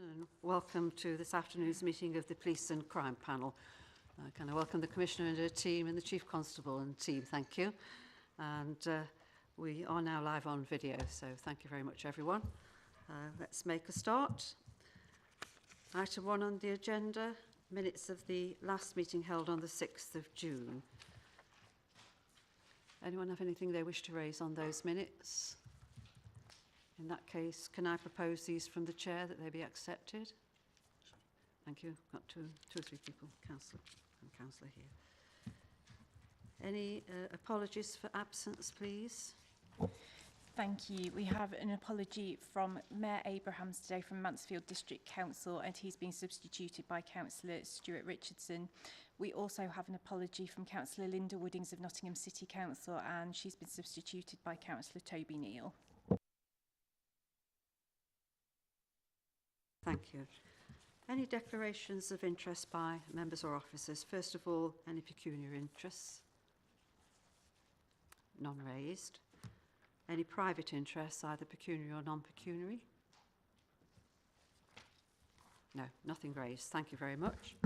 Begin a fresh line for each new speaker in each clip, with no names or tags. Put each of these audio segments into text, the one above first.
and welcome to this afternoon's meeting of the Police and Crime Panel. Can I welcome the Commissioner and her team and the Chief Constable and team, thank you. And we are now live on video, so thank you very much everyone. Let's make a start. Item 1 on the agenda, minutes of the last meeting held on the 6th of June. Anyone have anything they wish to raise on those minutes? In that case, can I propose these from the chair that they be accepted? Thank you. Got two or three people, councillor and councillor here. Any apologies for absence, please?
Thank you. We have an apology from Mayor Abrahams today from Mansfield District Council, and he's been substituted by Councillor Stuart Richardson. We also have an apology from Councillor Linda Woodings of Nottingham City Council, and she's been substituted by Councillor Toby Neal.
Thank you. Any declarations of interest by members or officers? First of all, any pecuniary interests? None raised. Any private interests, either pecuniary or non-pecuniary? No, nothing raised. Thank you very much.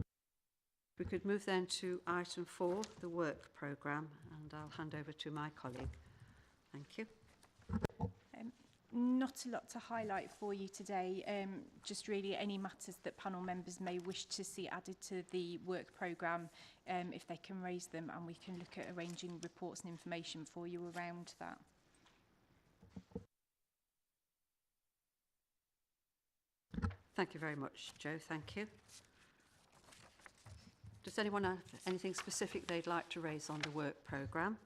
We could move then to item 4, the work programme, and I'll hand over to my colleague. Thank you.
Not a lot to highlight for you today, just really any matters that panel members may wish to see added to the work programme, if they can raise them, and we can look at arranging reports and information for you around that.
Thank you very much, Jo. Thank you. Does anyone have anything specific they'd like to raise on the work programme?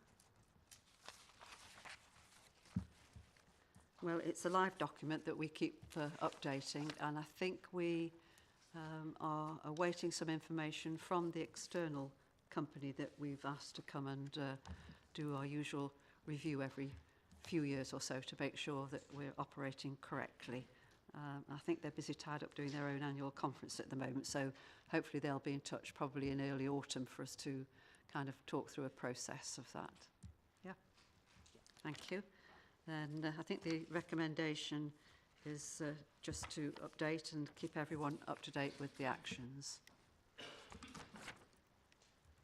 Well, it's a live document that we keep updating, and I think we are awaiting some information from the external company that we've asked to come and do our usual review every few years or so to make sure that we're operating correctly. I think they're busy tied up doing their own annual conference at the moment, so hopefully they'll be in touch probably in early autumn for us to kind of talk through a process of that. Yeah, thank you. And I think the recommendation is just to update and keep everyone up to date with the actions.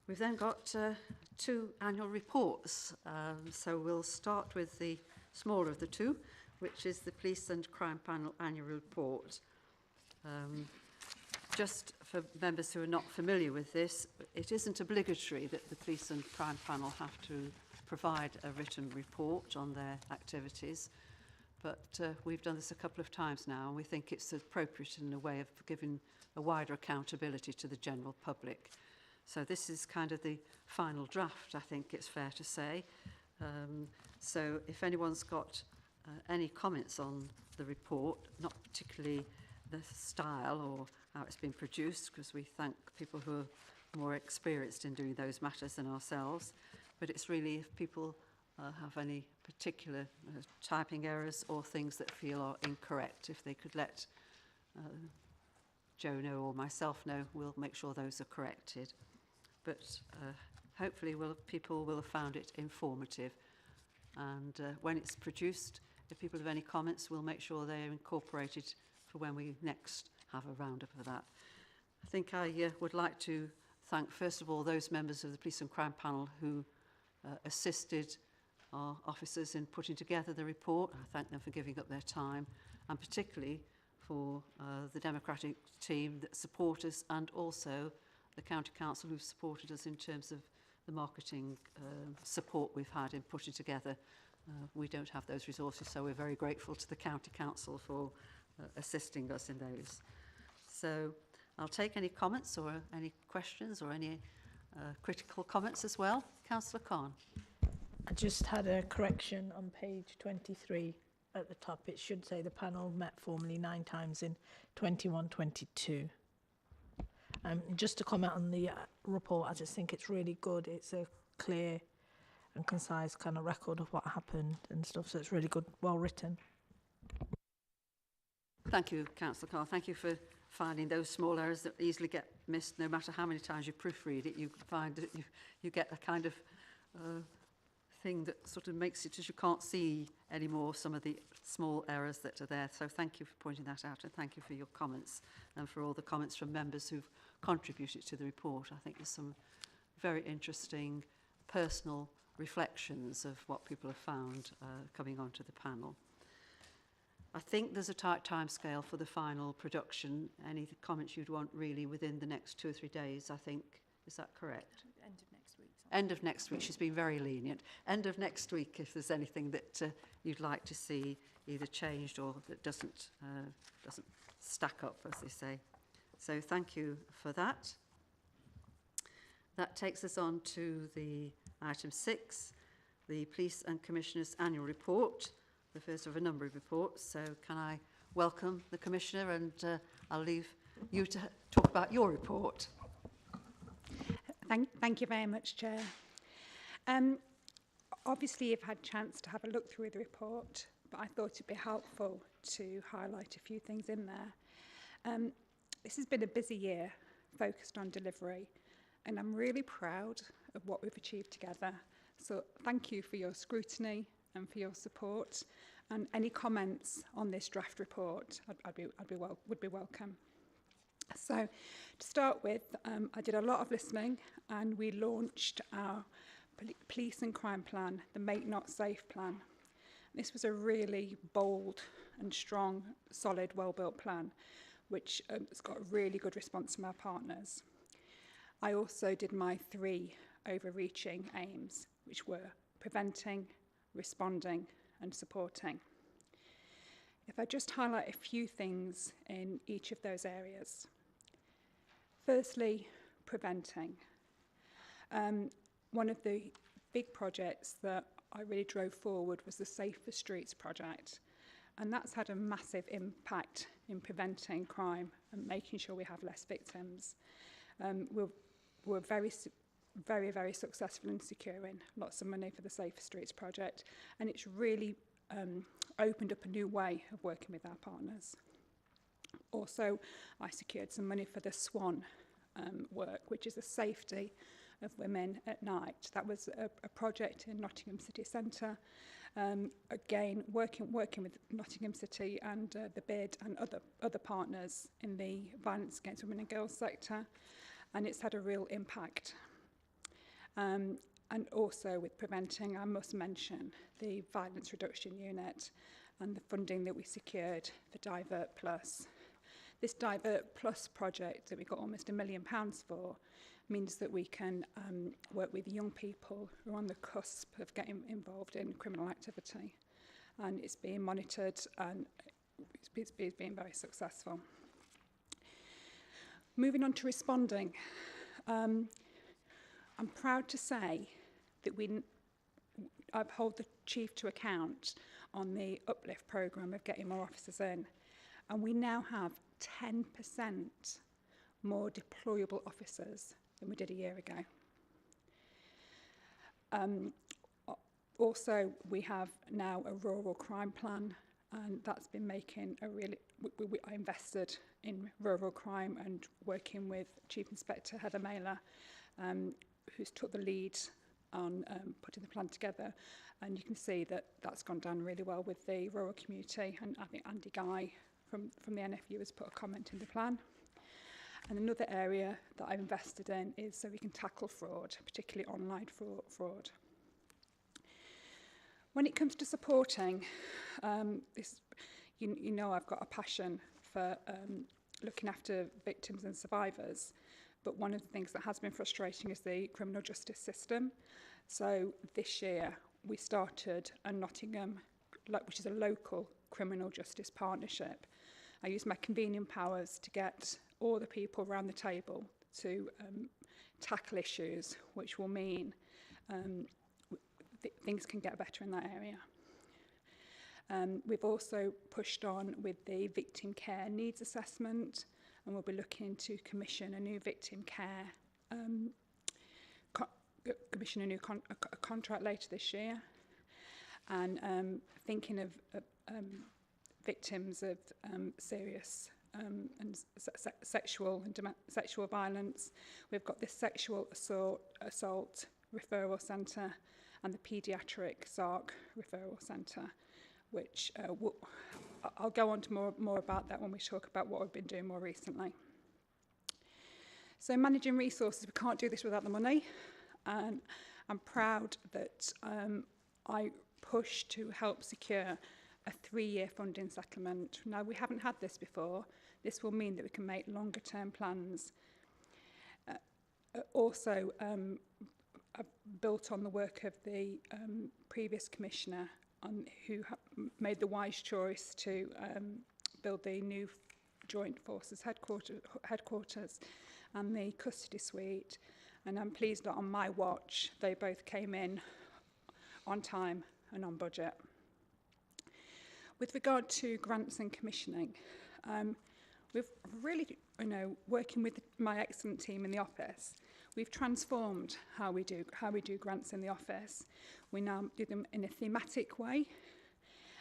We've then got 2 annual reports, so we'll start with the smaller of the two, which is the Police and Crime Panel annual report. Just for members who are not familiar with this, it isn't obligatory that the Police and Crime Panel have to provide a written report on their activities, but we've done this a couple of times now, and we think it's appropriate in a way of giving a wider accountability to the general public. So this is kind of the final draft, I think it's fair to say. So if anyone's got any comments on the report, not particularly the style or how it's been produced, because we thank people who are more experienced in doing those matters than ourselves, but it's really if people have any particular typing errors or things that feel are incorrect, if they could let Jo know or myself know, we'll make sure those are corrected. But hopefully people will have found it informative, and when it's produced, if people have any comments, we'll make sure they're incorporated for when we next have a roundup of that. I think I would like to thank first of all those members of the Police and Crime Panel who assisted our officers in putting together the report. I thank them for giving up their time, and particularly for the Democratic team that support us, and also the County Council who've supported us in terms of the marketing support we've had in putting together. We don't have those resources, so we're very grateful to the County Council for assisting us in those. So I'll take any comments or any questions or any critical comments as well. Councillor Khan.
I just had a correction on page 23 at the top. It should say the panel met formally 9 times in 21-22. Just to comment on the report, I just think it's really good. It's a clear and concise kind of record of what happened and stuff, so it's really good, well written.
Thank you, Councillor Carr. Thank you for finding those small errors that easily get missed. No matter how many times you proofread it, you find that you get a kind of thing that sort of makes it as you can't see anymore some of the small errors that are there. So thank you for pointing that out, and thank you for your comments and for all the comments from members who've contributed to the report. I think there's some very interesting personal reflections of what people have found coming onto the panel. I think there's a tight timescale for the final production. Any comments you'd want really within the next 2 or 3 days, I think. Is that correct?
End of next week.
End of next week. She's been very lenient. End of next week, if there's anything that you'd like to see either changed or that doesn't stack up, as they say. So thank you for that. That takes us on to the item 6, the Police and Commissioners' Annual Report, the first of a number of reports. So can I welcome the Commissioner, and I'll leave you to talk about your report.
Thank you very much, Chair. Obviously, you've had a chance to have a look through the report, but I thought it'd be helpful to highlight a few things in there. This has been a busy year focused on delivery, and I'm really proud of what we've achieved together. So thank you for your scrutiny and for your support, and any comments on this draft report would be welcome. So to start with, I did a lot of listening, and we launched our police and crime plan, the Make Not Safe plan. This was a really bold and strong, solid, well-built plan, which has got a really good response from our partners. I also did my 3 overreaching aims, which were preventing, responding, and supporting. If I just highlight a few things in each of those areas. Firstly, preventing. One of the big projects that I really drove forward was the Safer Streets project, and that's had a massive impact in preventing crime and making sure we have less victims. We're very, very successful in securing lots of money for the Safer Streets project, and it's really opened up a new way of working with our partners. Also, I secured some money for the SWAN work, which is the safety of women at night. That was a project in Nottingham City Centre. Again, working with Nottingham City and the BID and other partners in the violence against women and girls sector, and it's had a real impact. And also with preventing, I must mention the Violence Reduction Unit and the funding that we secured for Divert Plus. This Divert Plus project that we got almost £1 million for means that we can work with young people who are on the cusp of getting involved in criminal activity. And it's being monitored, and it's been very successful. Moving on to responding. I'm proud to say that I hold the Chief to account on the Uplift programme of getting more officers in. And we now have 10% more deployable officers than we did a year ago. Also, we have now a rural crime plan, and that's been making a really... I invested in rural crime and working with Chief Inspector Heather Mailer, who's took the lead on putting the plan together. And you can see that that's gone down really well with the rural community, and I think Andy Guy from the NFU has put a comment in the plan. And another area that I've invested in is so we can tackle fraud, particularly online fraud. When it comes to supporting, you know I've got a passion for looking after victims and survivors, but one of the things that has been frustrating is the criminal justice system. So this year we started a Nottingham, which is a local criminal justice partnership. I used my convening powers to get all the people around the table to tackle issues, which will mean things can get better in that area. We've also pushed on with the victim care needs assessment, and we'll be looking to commission a new victim care contract later this year, and thinking of victims of serious and sexual violence. We've got this sexual assault referral centre, and the Paediatric SARC Referral Centre, which I'll go on to more about that when we talk about what we've been doing more recently. So managing resources, we can't do this without the money. And I'm proud that I pushed to help secure a 3-year funding settlement. Now, we haven't had this before. This will mean that we can make longer term plans. Also, built on the work of the previous commissioner who made the wise choice to build the new Joint Forces headquarters and the custody suite. And I'm pleased that on my watch, they both came in on time and on budget. With regard to grants and commissioning, we've really, working with my excellent team in the office, we've transformed how we do grants in the office. We now do them in a thematic way,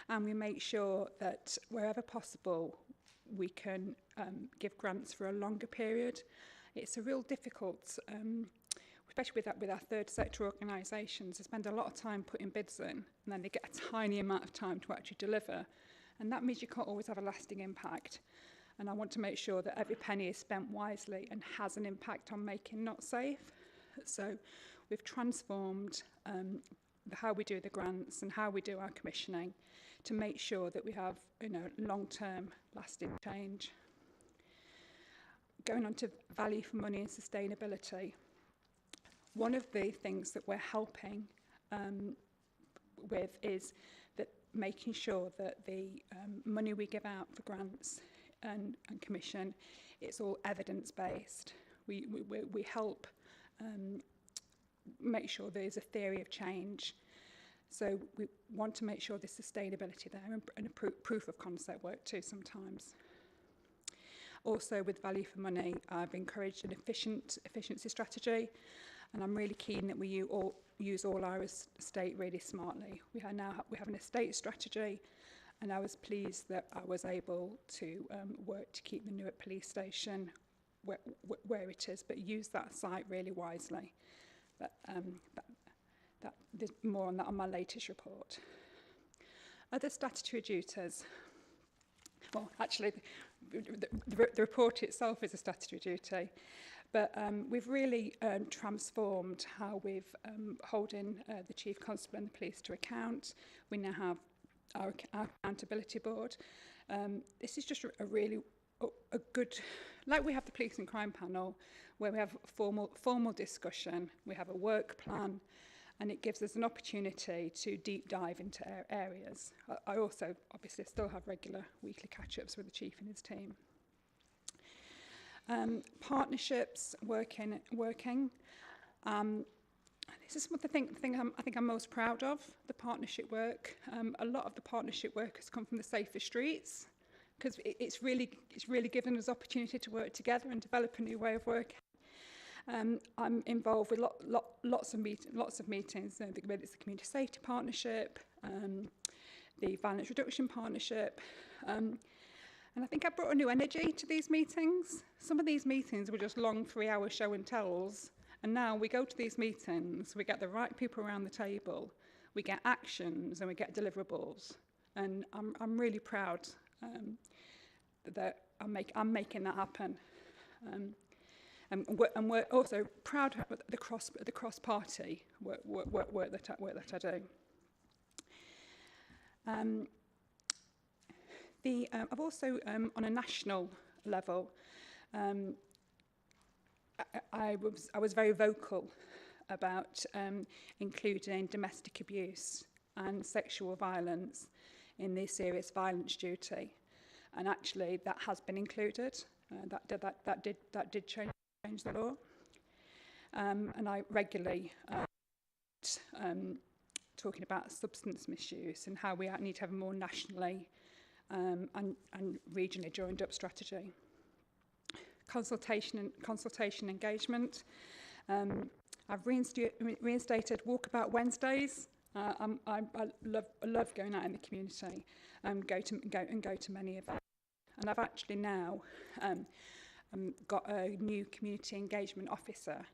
and we make sure that wherever possible, we can give grants for a longer period. It's a real difficult, especially with our third sector organisations, they spend a lot of time putting bids in, and then they get a tiny amount of time to actually deliver. And that means you can't always have a lasting impact. And I want to make sure that every penny is spent wisely and has an impact on making not safe. So we've transformed how we do the grants and how we do our commissioning to make sure that we have long-term lasting change. Going on to value for money and sustainability. One of the things that we're helping with is that making sure that the money we give out for grants and commission, it's all evidence-based. We help make sure there's a theory of change. So we want to make sure there's sustainability there and a proof of concept work too sometimes. Also with value for money, I've encouraged an efficiency strategy, and I'm really keen that we use all our estate really smartly. We have an estate strategy, and I was pleased that I was able to work to keep the Newark police station where it is, but use that site really wisely. There's more on that on my latest report. Other statutory duties. Well, actually, the report itself is a statutory duty, but we've really transformed how we've holding the Chief Constable and the police to account. We now have our accountability board. This is just a really good, like we have the police and crime panel, where we have formal discussion, we have a work plan, and it gives us an opportunity to deep dive into areas. I also obviously still have regular weekly catch-ups with the Chief and his team. Partnerships, working. This is the thing I think I'm most proud of, the partnership work. A lot of the partnership work has come from the Safer Streets, because it's really given us opportunity to work together and develop a new way of working. I'm involved with lots of meetings, whether it's the Community Safety Partnership, the Violence Reduction Partnership, and I think I brought a new energy to these meetings. Some of these meetings were just long 3-hour show and tells, and now we go to these meetings, we get the right people around the table, we get actions and we get deliverables, and I'm really proud that I'm making that happen. And we're also proud of the cross-party work that I do. I've also, on a national level, I was very vocal about including domestic abuse and sexual violence in the serious violence duty, and actually that has been included. That did change the law, and I regularly talking about substance misuse and how we need to have a more nationally and regionally joined up strategy. Consultation engagement. I've reinstated Walkabout Wednesdays. I love going out in the community and go to many of them. And I've actually now got a new community engagement officer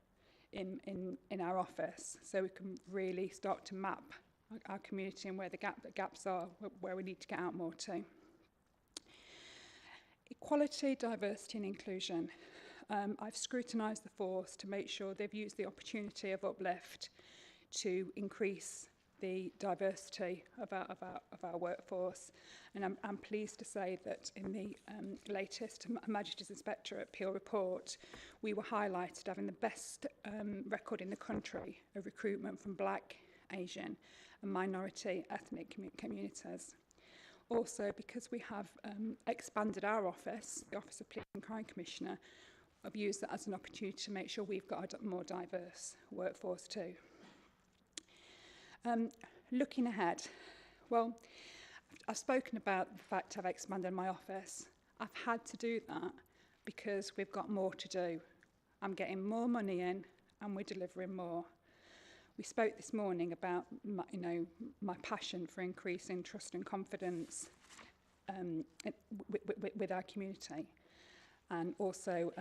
in our office, so we can really start to map our community and where the gaps are, where we need to get out more to. Equality, diversity and inclusion. I've scrutinised the force to make sure they've used the opportunity of Uplift to increase the diversity of our workforce. And I'm pleased to say that in the latest Majesty's Inspectorate Appeal report, we were highlighted having the best record in the country of recruitment from Black, Asian and minority ethnic communities. Also, because we have expanded our office, the Office of Police and Crime Commissioner, I've used that as an opportunity to make sure we've got a more diverse workforce too. Looking ahead, well, I've spoken about the fact I've expanded my office. I've had to do that because we've got more to do. I'm getting more money in and we're delivering more. We spoke this morning about my passion for increasing trust and confidence with our community, and also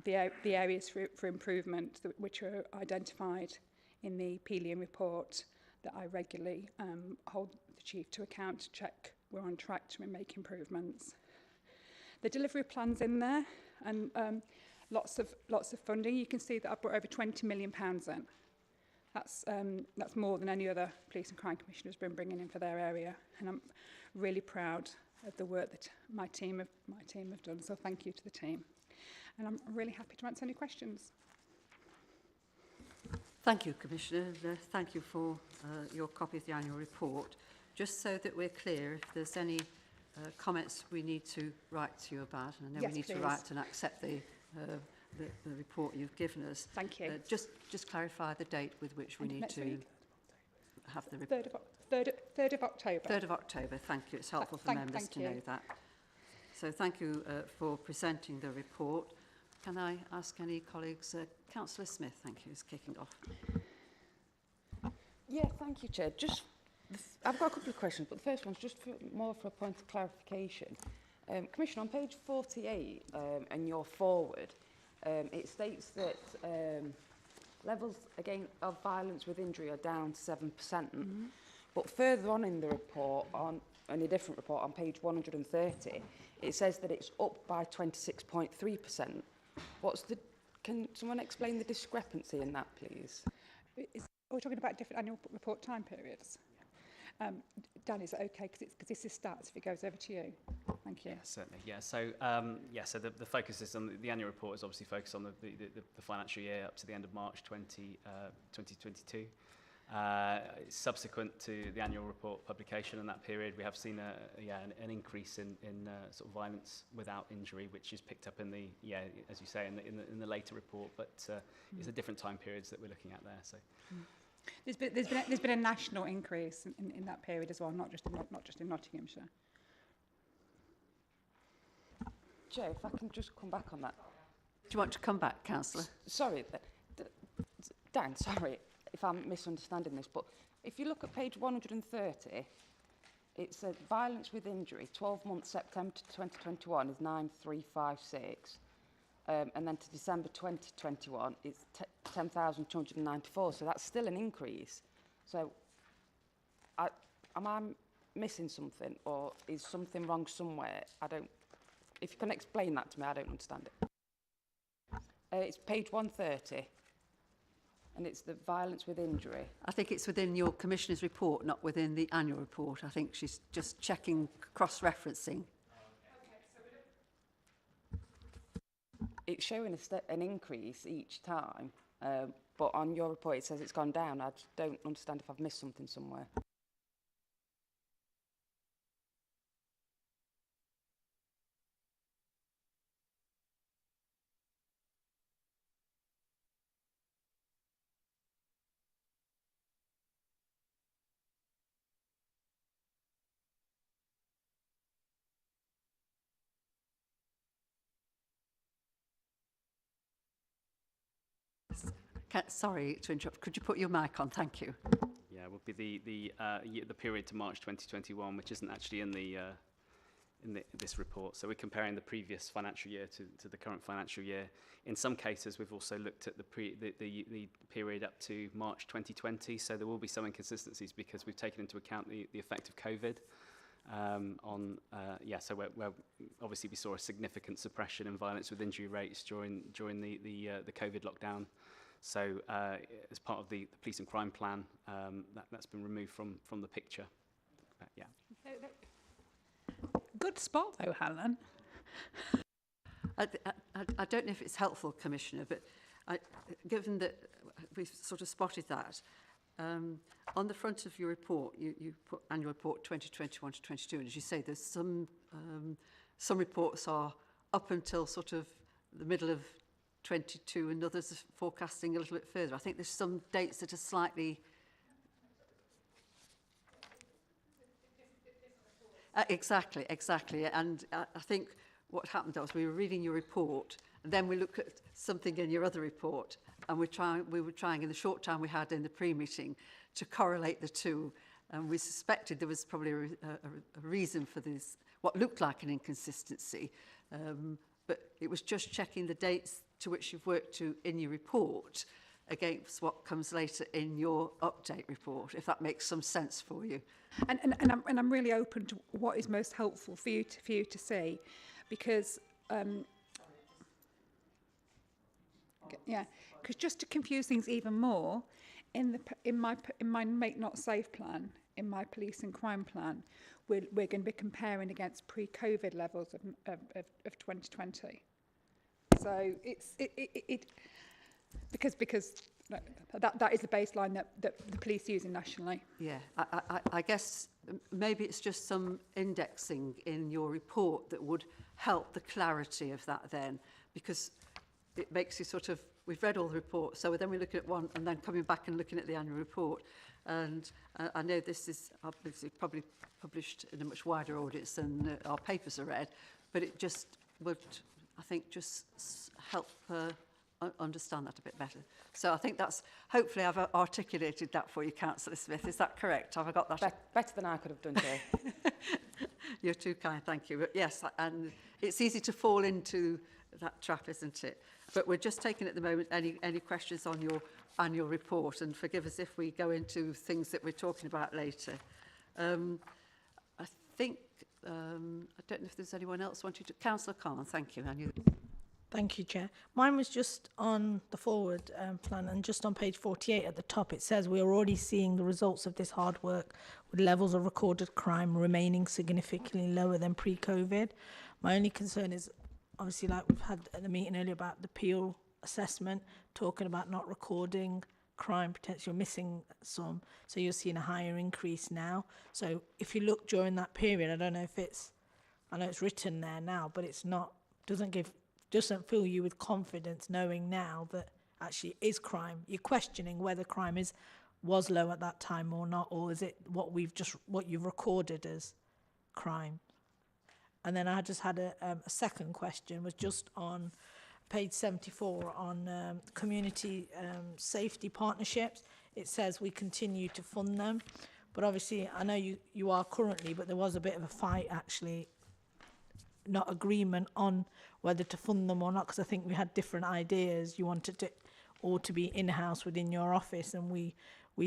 the areas for improvement which are identified in the Pelion report that I regularly hold the Chief to account to check we're on track to make improvements. The delivery plan's in there, and lots of funding. You can see that I've brought over £20 million in. That's more than any other police and crime commissioner has been bringing in for their area, and I'm really proud of the work that my team have done. So thank you to the team, and I'm really happy to answer any questions.
Thank you, Commissioner. Thank you for your copy of the annual report. Just so that we're clear, if there's any comments we need to write to you about, and I know
Yes,
we need
please.
to write and accept the report you've given us.
Thank you.
Just clarify the date with which we need
Next
to
week?
have the report.
3rd of October.
3rd of October, thank you. It's helpful for members
thank
to
you.
know that. So thank you for presenting the report. Can I ask any colleagues? Councillor Smith, thank you, is kicking off.
Yeah, thank you, Chair. I've got a couple of questions, but the first one's just more for a point of clarification. Commissioner, on page 48 and your forward, it states that levels again of violence with injury are down 7%. But further on in the report, in a different report on page 130, it says that it's up by 26.3%. Can someone explain the discrepancy in that, please?
We're talking about different annual report time periods. Dan, is it okay? Because this is stats, if it goes over to you. Thank you.
Yeah, certainly. Yeah, so the focus is on the annual report is obviously focused on the financial year up to the end of March 2022. Subsequent to the annual report publication in that period, we have seen an increase in sort of violence without injury, which is picked up in the as you say in the later report, but it's the different time periods that we're looking at there. So.
There's been a national increase in that period as well, not just in Nottinghamshire.
Chair, if I can just come back on that.
Do you want to come back, Councillor?
Sorry, Dan, sorry if I'm misunderstanding this, but if you look at page 130, it said violence with injury, 12 months September to 2021 is 9,356. And then to December 2021, it's 10,294. So that's still an increase. So am I missing something, or is something wrong somewhere? If you can explain that to me, I don't understand it. It's page 130, and it's the violence with injury.
I think it's within your Commissioner's report, not within the annual report. I think she's just checking, cross-referencing.
It's showing an increase each time, but on your report it says it's gone down. I just don't understand if I've missed something somewhere.
Sorry to interrupt. Could you put your mic on? Thank you.
Yeah, it would be the period to March 2021, which isn't actually in the this report. So we're comparing the previous financial year to the current financial year. In some cases, we've also looked at the period up to March 2020. So there will be some inconsistencies because we've taken into account the effect of COVID. So where obviously we saw a significant suppression in violence with injury rates during the COVID lockdown. So as part of the police and crime plan, that's been removed from the picture. Yeah.
Good spot though, Helen.
I don't know if it's helpful, Commissioner, but given that we've sort of spotted that, on the front of your report, you put annual report 2021 to 22, and as you say, there's some reports are up until sort of the middle of 22, and others are forecasting a little bit further. I think there's some dates that are slightly... Exactly. And I think what happened was we were reading your report, and then we looked at something in your other report, and we were trying in the short time we had in the pre-meeting to correlate the two, and we suspected there was probably a reason for this, what looked like an inconsistency, but it was just checking the dates to which you've worked to in your report against what comes later in your update report, if that makes some sense for you.
And I'm really open to what is most helpful for you to see, because because just to confuse things even more, in my Make Not Safe plan, in my police and crime plan, we're going to be comparing against pre-COVID levels of 2020. So it's because that is the baseline that the police using nationally.
Yeah, I guess maybe it's just some indexing in your report that would help the clarity of that then, because it makes you sort of, we've read all the reports, so then we look at one and then coming back and looking at the annual report. And I know this is obviously probably published in a much wider audience than our papers are read, but it just would, I think, just help understand that a bit better. So I think that's, hopefully I've articulated that for you, Councillor Smith. Is that correct? Have I got that?
Better than I could have done, Chair.
You're too kind, thank you. But yes, and it's easy to fall into that trap, isn't it? But we're just taking at the moment any questions on your annual report, and forgive us if we go into things that we're talking about later. I think, I don't know if there's anyone else wanting to... Councillor Khan, thank you.
Thank you, Chair. Mine was just on the forward plan, and just on page 48 at the top, it says we are already seeing the results of this hard work, with levels of recorded crime remaining significantly lower than pre-COVID. My only concern is, obviously, like we've had at the meeting earlier about the Peel assessment, talking about not recording crime, potentially missing some, so you're seeing a higher increase now. So if you look during that period, I don't know if it's, I know it's written there now, but it's not, doesn't fill you with confidence knowing now that actually is crime. You're questioning whether crime was low at that time or not, or is it what you've recorded as crime. And then I just had a second question, was just on page 74 on community safety partnerships. It says we continue to fund them, but obviously I know you are currently, but there was a bit of a fight actually, not agreement on whether to fund them or not, because I think we had different ideas. You wanted it all to be in-house within your office, and we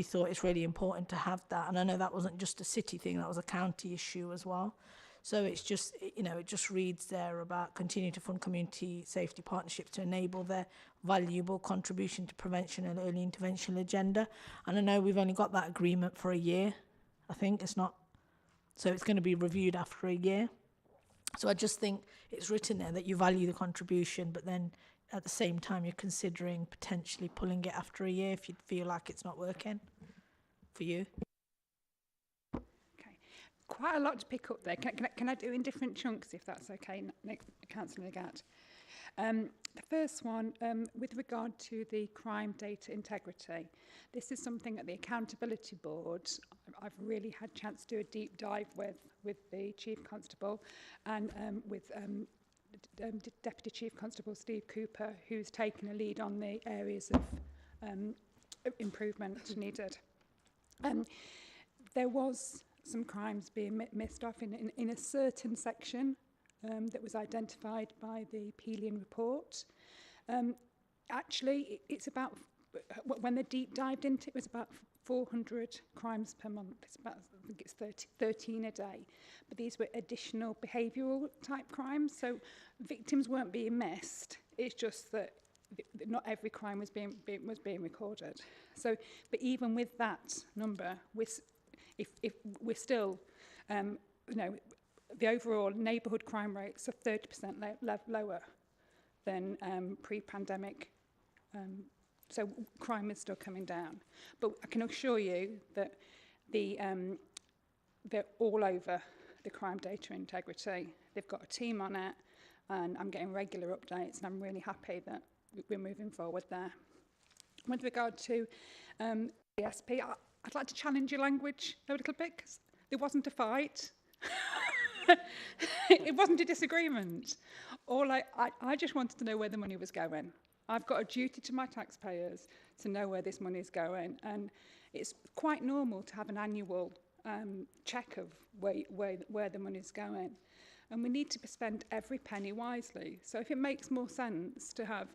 thought it's really important to have that. And I know that wasn't just a city thing, that was a county issue as well. So it's just, it just reads there about continue to fund community safety partnerships to enable their valuable contribution to prevention and early intervention agenda. And I know we've only got that agreement for a year. I think it's not, so it's going to be reviewed after a year. So I just think it's written there that you value the contribution, but then at the same time you're considering potentially pulling it after a year if you feel like it's not working for you.
Okay, quite a lot to pick up there. Can I do in different chunks if that's okay, Councillor Nagat? The first one, with regard to the crime data integrity, this is something at the Accountability Board I've really had a chance to do a deep dive with the Chief Constable and with Deputy Chief Constable Steve Cooper, who's taken a lead on the areas of improvement needed. There was some crimes being missed off in a certain section that was identified by the Pelion report. Actually, it's about, when they deep dived into it, it was about 400 crimes per month. It's about, I think it's 13 a day. But these were additional behavioural type crimes. So victims weren't being missed. It's just that not every crime was being recorded. So, but even with that number, if we're still, you know, the overall neighbourhood crime rates are 30% lower than pre-pandemic. So crime is still coming down. But I can assure you that they're all over the crime data integrity. They've got a team on it, and I'm getting regular updates, and I'm really happy that we're moving forward there. With regard to the SP, I'd like to challenge your language a little bit, because there wasn't a fight. It wasn't a disagreement. I just wanted to know where the money was going. I've got a duty to my taxpayers to know where this money is going, and it's quite normal to have an annual check of where the money is going. And we need to spend every penny wisely. So if it makes more sense to have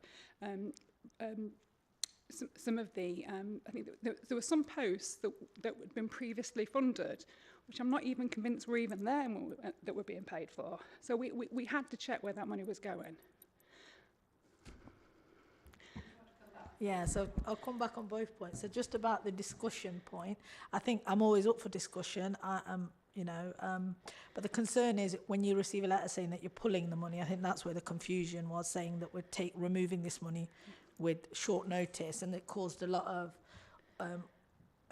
some of the, I think there were some posts that had been previously funded, which I'm not even convinced were even there that were being paid for. So we had to check where that money was going.
Yeah, so I'll come back on both points. So just about the discussion point, I think I'm always up for discussion. But the concern is when you receive a letter saying that you're pulling the money, I think that's where the confusion was, saying that we're removing this money with short notice, and it caused a lot of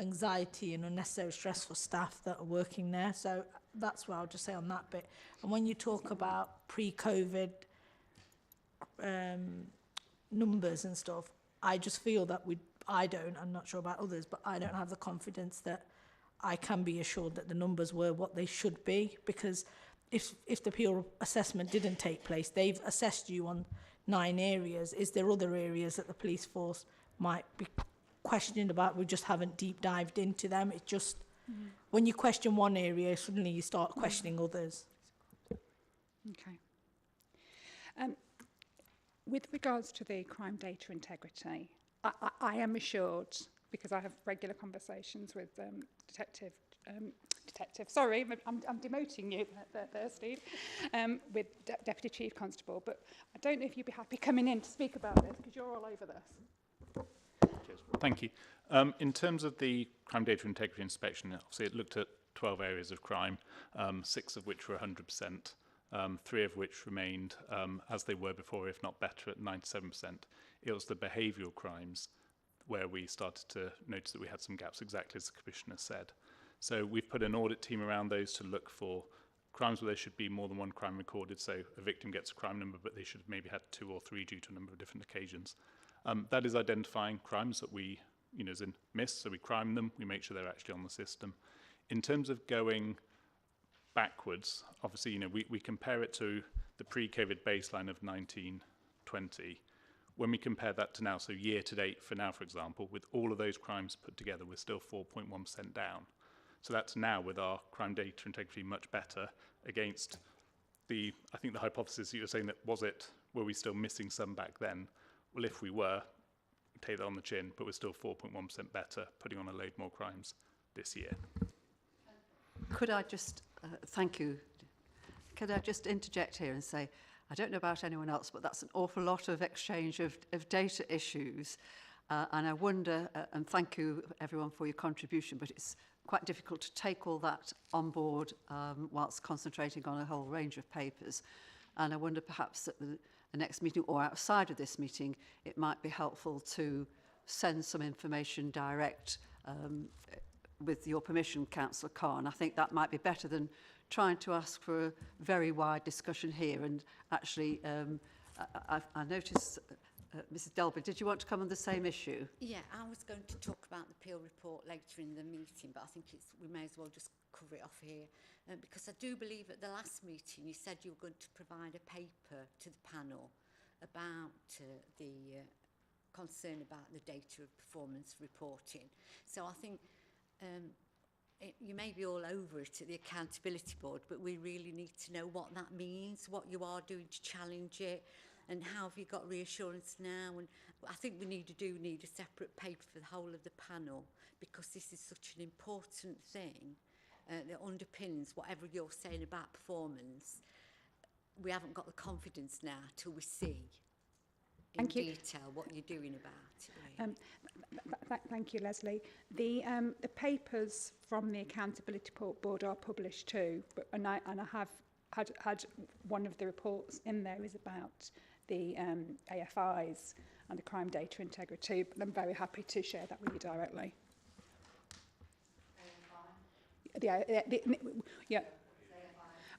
anxiety and unnecessary stress for staff that are working there. So that's what I'll just say on that bit. And when you talk about pre-COVID numbers and stuff, I just feel that I'm not sure about others, but I don't have the confidence that I can be assured that the numbers were what they should be, because if the peer assessment didn't take place, they've assessed you on 9 areas. Is there other areas that the police force might be questioning about? We just haven't deep dived into them. It's just when you question one area, suddenly you start questioning others.
Okay. With regards to the crime data integrity, I am assured, because I have regular conversations with detective, sorry, I'm demoting you there, Steve, with Deputy Chief Constable, but I don't know if you'd be happy coming in to speak about this, because you're all over this.
Cheers. Thank you. In terms of the crime data integrity inspection, obviously it looked at 12 areas of crime, 6 of which were 100%. 3 of which remained as they were before, if not better, at 97%. It was the behavioural crimes where we started to notice that we had some gaps, exactly as the Commissioner said. So we've put an audit team around those to look for crimes where there should be more than one crime recorded. So a victim gets a crime number, but they should have maybe had 2 or 3 due to a number of different occasions. That is identifying crimes that we, as in miss, so we crime them, we make sure they're actually on the system. In terms of going backwards, obviously, we compare it to the pre-COVID baseline of 1920. When we compare that to now, so year to date for now, for example, with all of those crimes put together, we're still 4.1% down. So that's now with our crime data integrity much better against I think the hypothesis you were saying that were we still missing some back then? Well, if we were, take that on the chin, but we're still 4.1% better, putting on a load more crimes this year.
Could I just, thank you, could I just interject here and say, I don't know about anyone else, but that's an awful lot of exchange of data issues. And I wonder, and thank you everyone for your contribution, but it's quite difficult to take all that on board whilst concentrating on a whole range of papers. And I wonder perhaps at the next meeting or outside of this meeting, it might be helpful to send some information direct with your permission, Councillor Khan. I think that might be better than trying to ask for a very wide discussion here. And actually, I noticed, Mrs Delby, did you want to come on the same issue?
Yeah, I was going to talk about the Peel report later in the meeting, but I think we may as well just cover it off here. Because I do believe at the last meeting you said you were going to provide a paper to the panel about the concern about the data of performance reporting. So I think you may be all over it at the accountability board, but we really need to know what that means, what you are doing to challenge it, and how have you got reassurance now. And I think we need a separate paper for the whole of the panel, because this is such an important thing that underpins whatever you're saying about performance. We haven't got the confidence now till we see in detail what you're doing about it. Really.
Thank you, Leslie. The papers from the accountability board are published too, and I have had one of the reports in there is about the AFIs and the crime data integrity, but I'm very happy to share that with you directly. Yeah.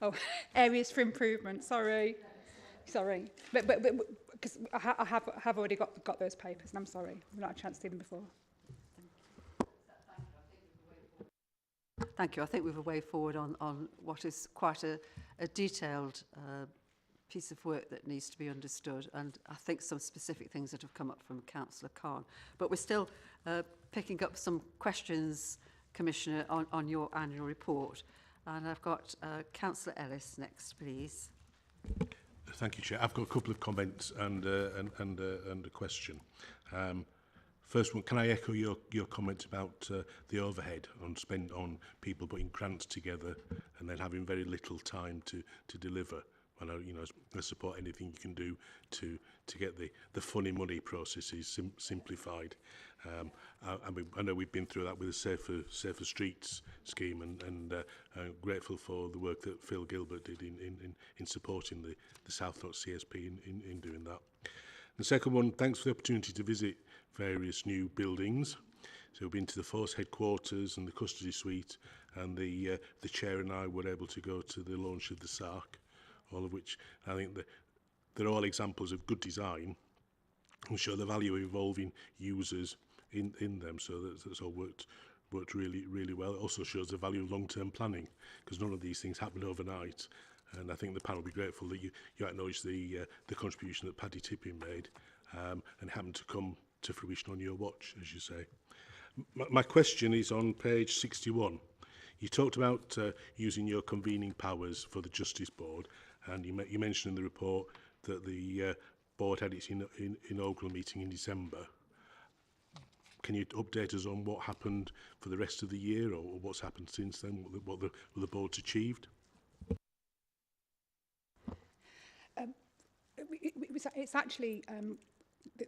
Oh, areas for improvement. Sorry. But because I have already got those papers, and I'm sorry, I've not had a chance to see them before.
Thank you. I think we have a way forward on what is quite a detailed piece of work that needs to be understood, and I think some specific things that have come up from Councillor Khan. But we're still picking up some questions, Commissioner, on your annual report. And I've got Councillor Ellis next, please.
Thank you, Chair. I've got a couple of comments and a question. First one, can I echo your comment about the overhead on spend on people putting grants together and then having very little time to deliver? And I support anything you can do to get the funny money processes simplified. I know we've been through that with the Safer Streets scheme, and I'm grateful for the work that Phil Gilbert did in supporting the South Dot CSP in doing that. The second one, thanks for the opportunity to visit various new buildings. So we've been to the Force headquarters and the custody suite, and the chair and I were able to go to the launch of the SARC, all of which I think they're all examples of good design and show the value of involving users in them. So that's all worked really well. It also shows the value of long-term planning, because none of these things happen overnight. And I think the panel will be grateful that you acknowledge the contribution that Paddy Tipping made and happened to come to fruition on your watch, as you say. My question is on page 61. You talked about using your convening powers for the Justice Board, and you mentioned in the report that the board had its inaugural meeting in December. Can you update us on what happened for the rest of the year, or what's happened since then, what the board's achieved?
It's actually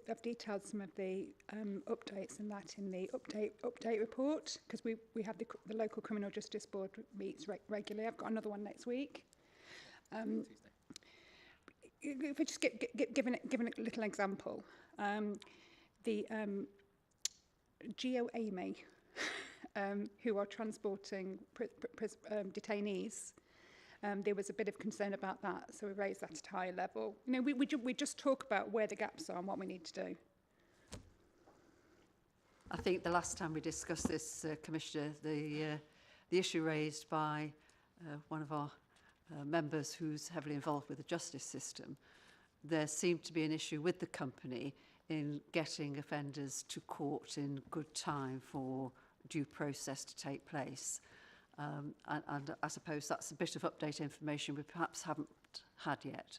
I've detailed some of the updates and that in the update report, because we have the local criminal justice board meets regularly. I've got another one next week. If we just given a little example, the GeoAmy, who are transporting detainees. There was a bit of concern about that, so we raised that at a higher level. We just talk about where the gaps are and what we need to do.
I think the last time we discussed this, Commissioner, the issue raised by one of our members who's heavily involved with the justice system, there seemed to be an issue with the company in getting offenders to court in good time for due process to take place. And I suppose that's a bit of update information we perhaps haven't had yet.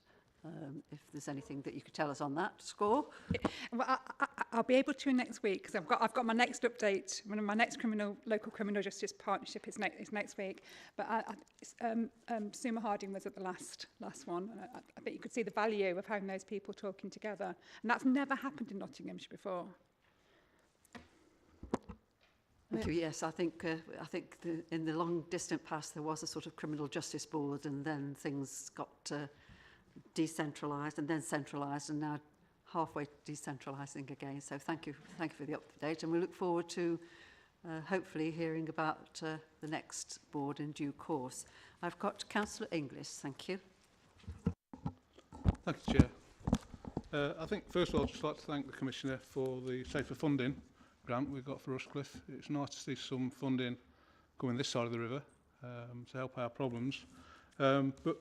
If there's anything that you could tell us on that score.
Well, I'll be able to next week, because I've got my next update. One of my next local criminal justice partnership is next week. But Suma Harding was at the last one. I think you could see the value of having those people talking together, and that's never happened in Nottinghamshire before.
Thank you. Yes, I think in the long distant past there was a sort of criminal justice board, and then things got decentralised and then centralised, and now halfway decentralising again. So thank you for the update, and we look forward to hopefully hearing about the next board in due course. I've got Councillor Inglis. Thank you.
Thank you, Chair. I think first of all I'd just like to thank the Commissioner for the Safer Funding grant we've got for Rushcliffe. It's nice to see some funding going this side of the river to help our problems. But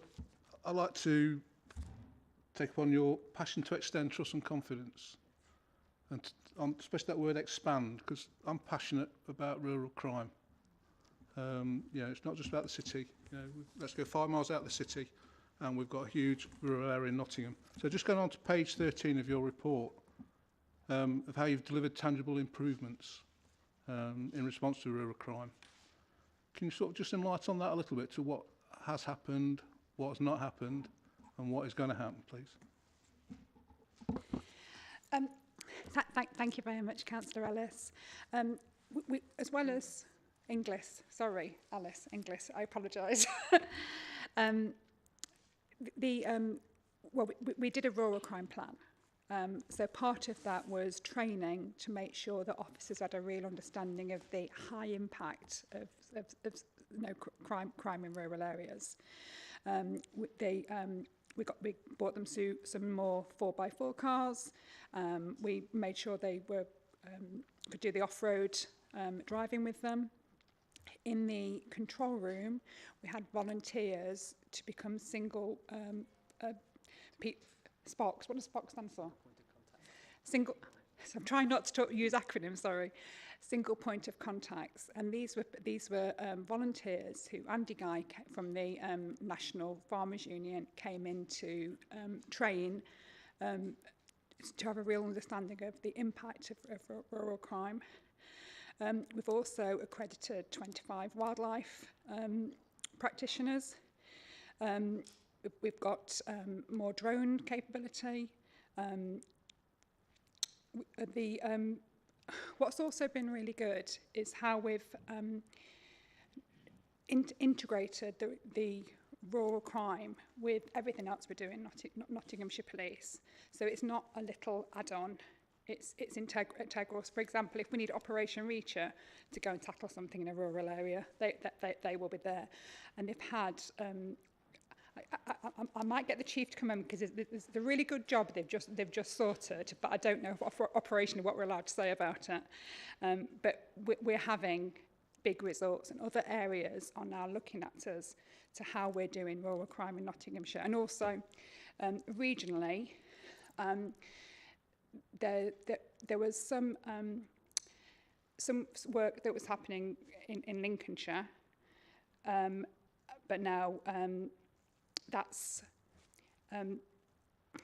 I'd like to take upon your passion to extend trust and confidence, and especially that word expand, because I'm passionate about rural crime. You know, it's not just about the city. You know, let's go 5 miles out of the city, and we've got a huge rural area in Nottingham. So just going on to page 13 of your report, of how you've delivered tangible improvements in response to rural crime. Can you sort of just enlighten on that a little bit, to what has happened, what has not happened, and what is going to happen, please?
Thank you very much, Councillor Ellis. We, as well as Inglis, sorry, Alice, Inglis, I apologise. Well, we did a rural crime plan. So part of that was training to make sure that officers had a real understanding of the high impact of you know, crime in rural areas. We bought them some more 4x4 cars. We made sure they were could do the off-road driving with them. In the control room, we had volunteers to become single SPOCs. What does SPOC stand for? Single. So I'm trying not to use acronyms. Sorry. Single point of contacts, and these were volunteers who Andy Guy from the National Farmers Union came in to train to have a real understanding of the impact of rural crime. We've also accredited 25 wildlife practitioners. We've got more drone capability. What's also been really good is how we've integrated the rural crime with everything else we're doing, Nottinghamshire Police. So it's not a little add-on. It's integral. For example, if we need Operation Reacher to go and tackle something in a rural area, they will be there. And they've had, I might get the chief to come in because it's a really good job they've just sorted, but I don't know operationally what we're allowed to say about it. But we're having big results, and other areas are now looking at us to how we're doing rural crime in Nottinghamshire, and also regionally. There was some work that was happening in Lincolnshire, but now that's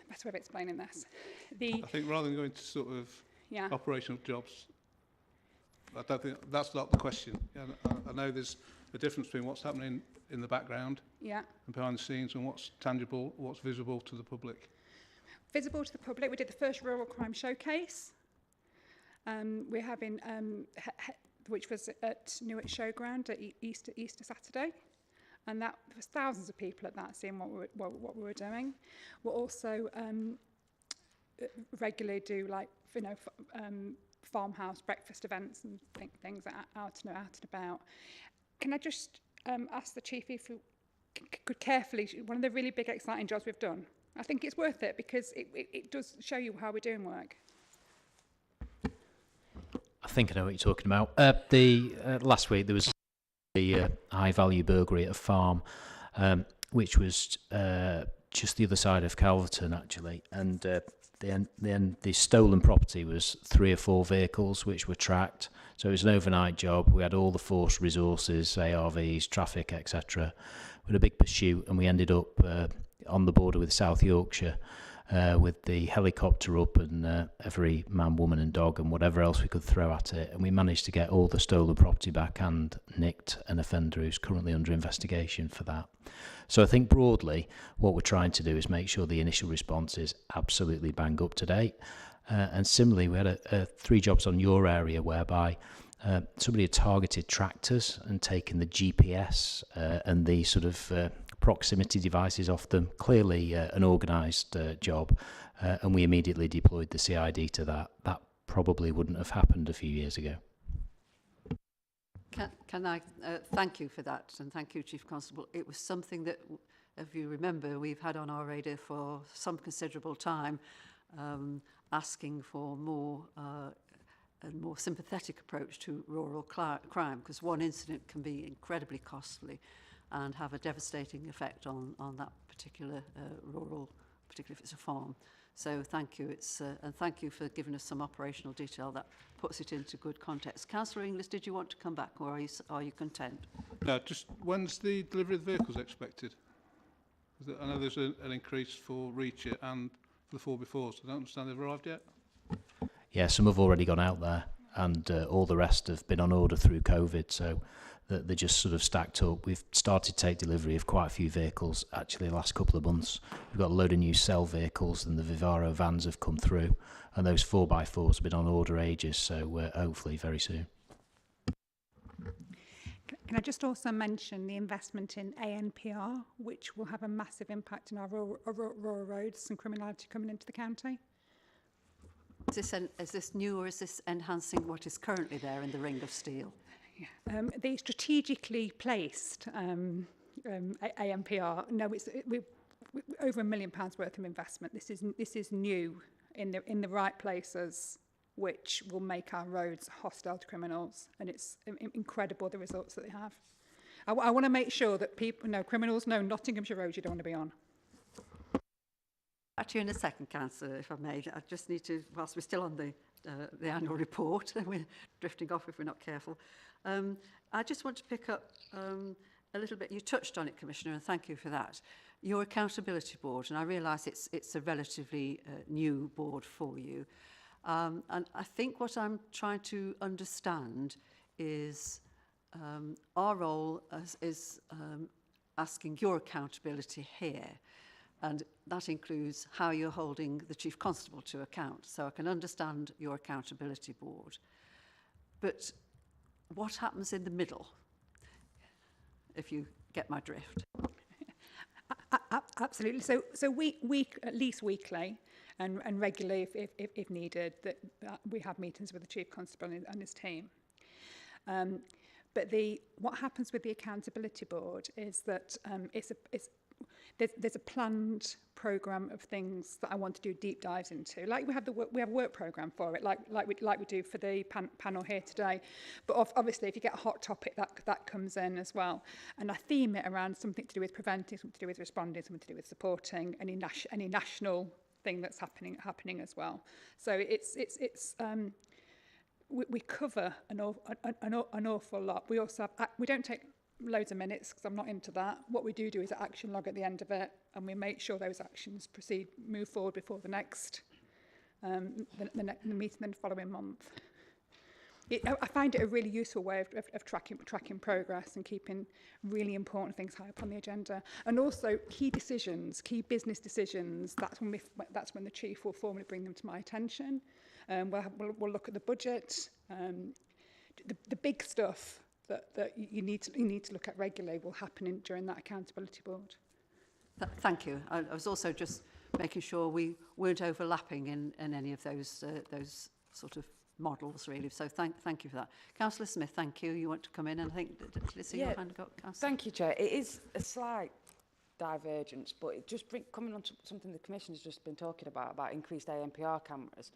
best way of explaining this.
I think rather than going to sort of
Yeah.
operational jobs, I don't think that's not the question. I know there's a difference between what's happening in the background
Yeah.
and behind the scenes, and what's tangible, what's visible to the public.
Visible to the public, we did the first rural crime showcase. We're having, which was at Newark Showground at Easter Saturday, and that there was thousands of people at that seeing what we were doing. We'll also regularly do, like, you know, farmhouse breakfast events and things out and about. Can I just ask the chief if you could carefully, one of the really big exciting jobs we've done, I think it's worth it because it does show you how we're doing work.
I think I know what you're talking about. Last week there was the high-value burglary at a farm, which was just the other side of Calverton, actually. And the stolen property was 3 or 4 vehicles which were tracked. So it was an overnight job. We had all the force resources, ARVs, traffic, etc. We had a big pursuit, and we ended up on the border with South Yorkshire, with the helicopter up and every man, woman and dog and whatever else we could throw at it. And we managed to get all the stolen property back and nicked an offender who's currently under investigation for that. So I think broadly what we're trying to do is make sure the initial response is absolutely bang up to date. And similarly, we had 3 jobs on your area whereby somebody had targeted tractors and taken the GPS and the sort of proximity devices off them. Clearly an organised job, and we immediately deployed the CID to that. That probably wouldn't have happened a few years ago.
Can I thank you for that, and thank you, Chief Constable. It was something that, if you remember, we've had on our radar for some considerable time, asking for more a more sympathetic approach to rural crime, because one incident can be incredibly costly and have a devastating effect on that particular rural, particularly if it's a farm. So thank you. And thank you for giving us some operational detail that puts it into good context. Councillor Inglis, did you want to come back, or are you content?
No, just when's the delivery of the vehicles expected? I know there's an increase for Reach It and for the 4x4s. I don't understand they've arrived yet.
Yeah, some have already gone out there, and all the rest have been on order through COVID, so that they're just sort of stacked up. We've started to take delivery of quite a few vehicles actually the last couple of months. We've got a load of new Cell vehicles, and the Vivaro vans have come through, and those 4x4s have been on order ages, so hopefully very soon.
Can I just also mention the investment in ANPR, which will have a massive impact on our rural roads and criminality coming into the county?
Is this new, or is this enhancing what is currently there in the Ring of Steel?
Yeah. The strategically placed ANPR, no, we over £1 million worth of investment. This is new in the right places, which will make our roads hostile to criminals, and it's incredible the results that they have. I want to make sure that people know, criminals know Nottinghamshire roads you don't want to be on.
Actually, in a second, Councillor, if I may, I just need to, whilst we're still on the annual report, we're drifting off if we're not careful. I just want to pick up a little bit. You touched on it, Commissioner, and thank you for that. Your accountability board, and I realise it's a relatively new board for you. And I think what I'm trying to understand is our role is asking your accountability here. And that includes how you're holding the Chief Constable to account. So I can understand your accountability board. But what happens in the middle, if you get my drift?
Absolutely. So we at least weekly and regularly, if needed, that we have meetings with the Chief Constable and his team. But what happens with the accountability board is that there's a planned programme of things that I want to do deep dives into. Like we have a work programme for it, like we do for the panel here today. But obviously, if you get a hot topic, that comes in as well. And I theme it around something to do with preventing, something to do with responding, something to do with supporting any national thing that's happening as well. So we cover an awful lot. We also have, we don't take loads of minutes because I'm not into that. What we do is an action log at the end of it, and we make sure those actions move forward before the next the meeting the following month. I find it a really useful way of tracking progress and keeping really important things high up on the agenda, and also key business decisions. That's when the chief will formally bring them to my attention. We'll look at the budget, the big stuff that you need to look at regularly will happen during that accountability board.
Thank you. I was also just making sure we weren't overlapping in any of those sort of models, really. So thank you for that. Councillor Smith, thank you. You want to come in, and I think did I see your hand go up, Councillor?
Thank you, Chair. It is a slight divergence, but it just coming on to something the Commissioner's just been talking about increased ANPR cameras.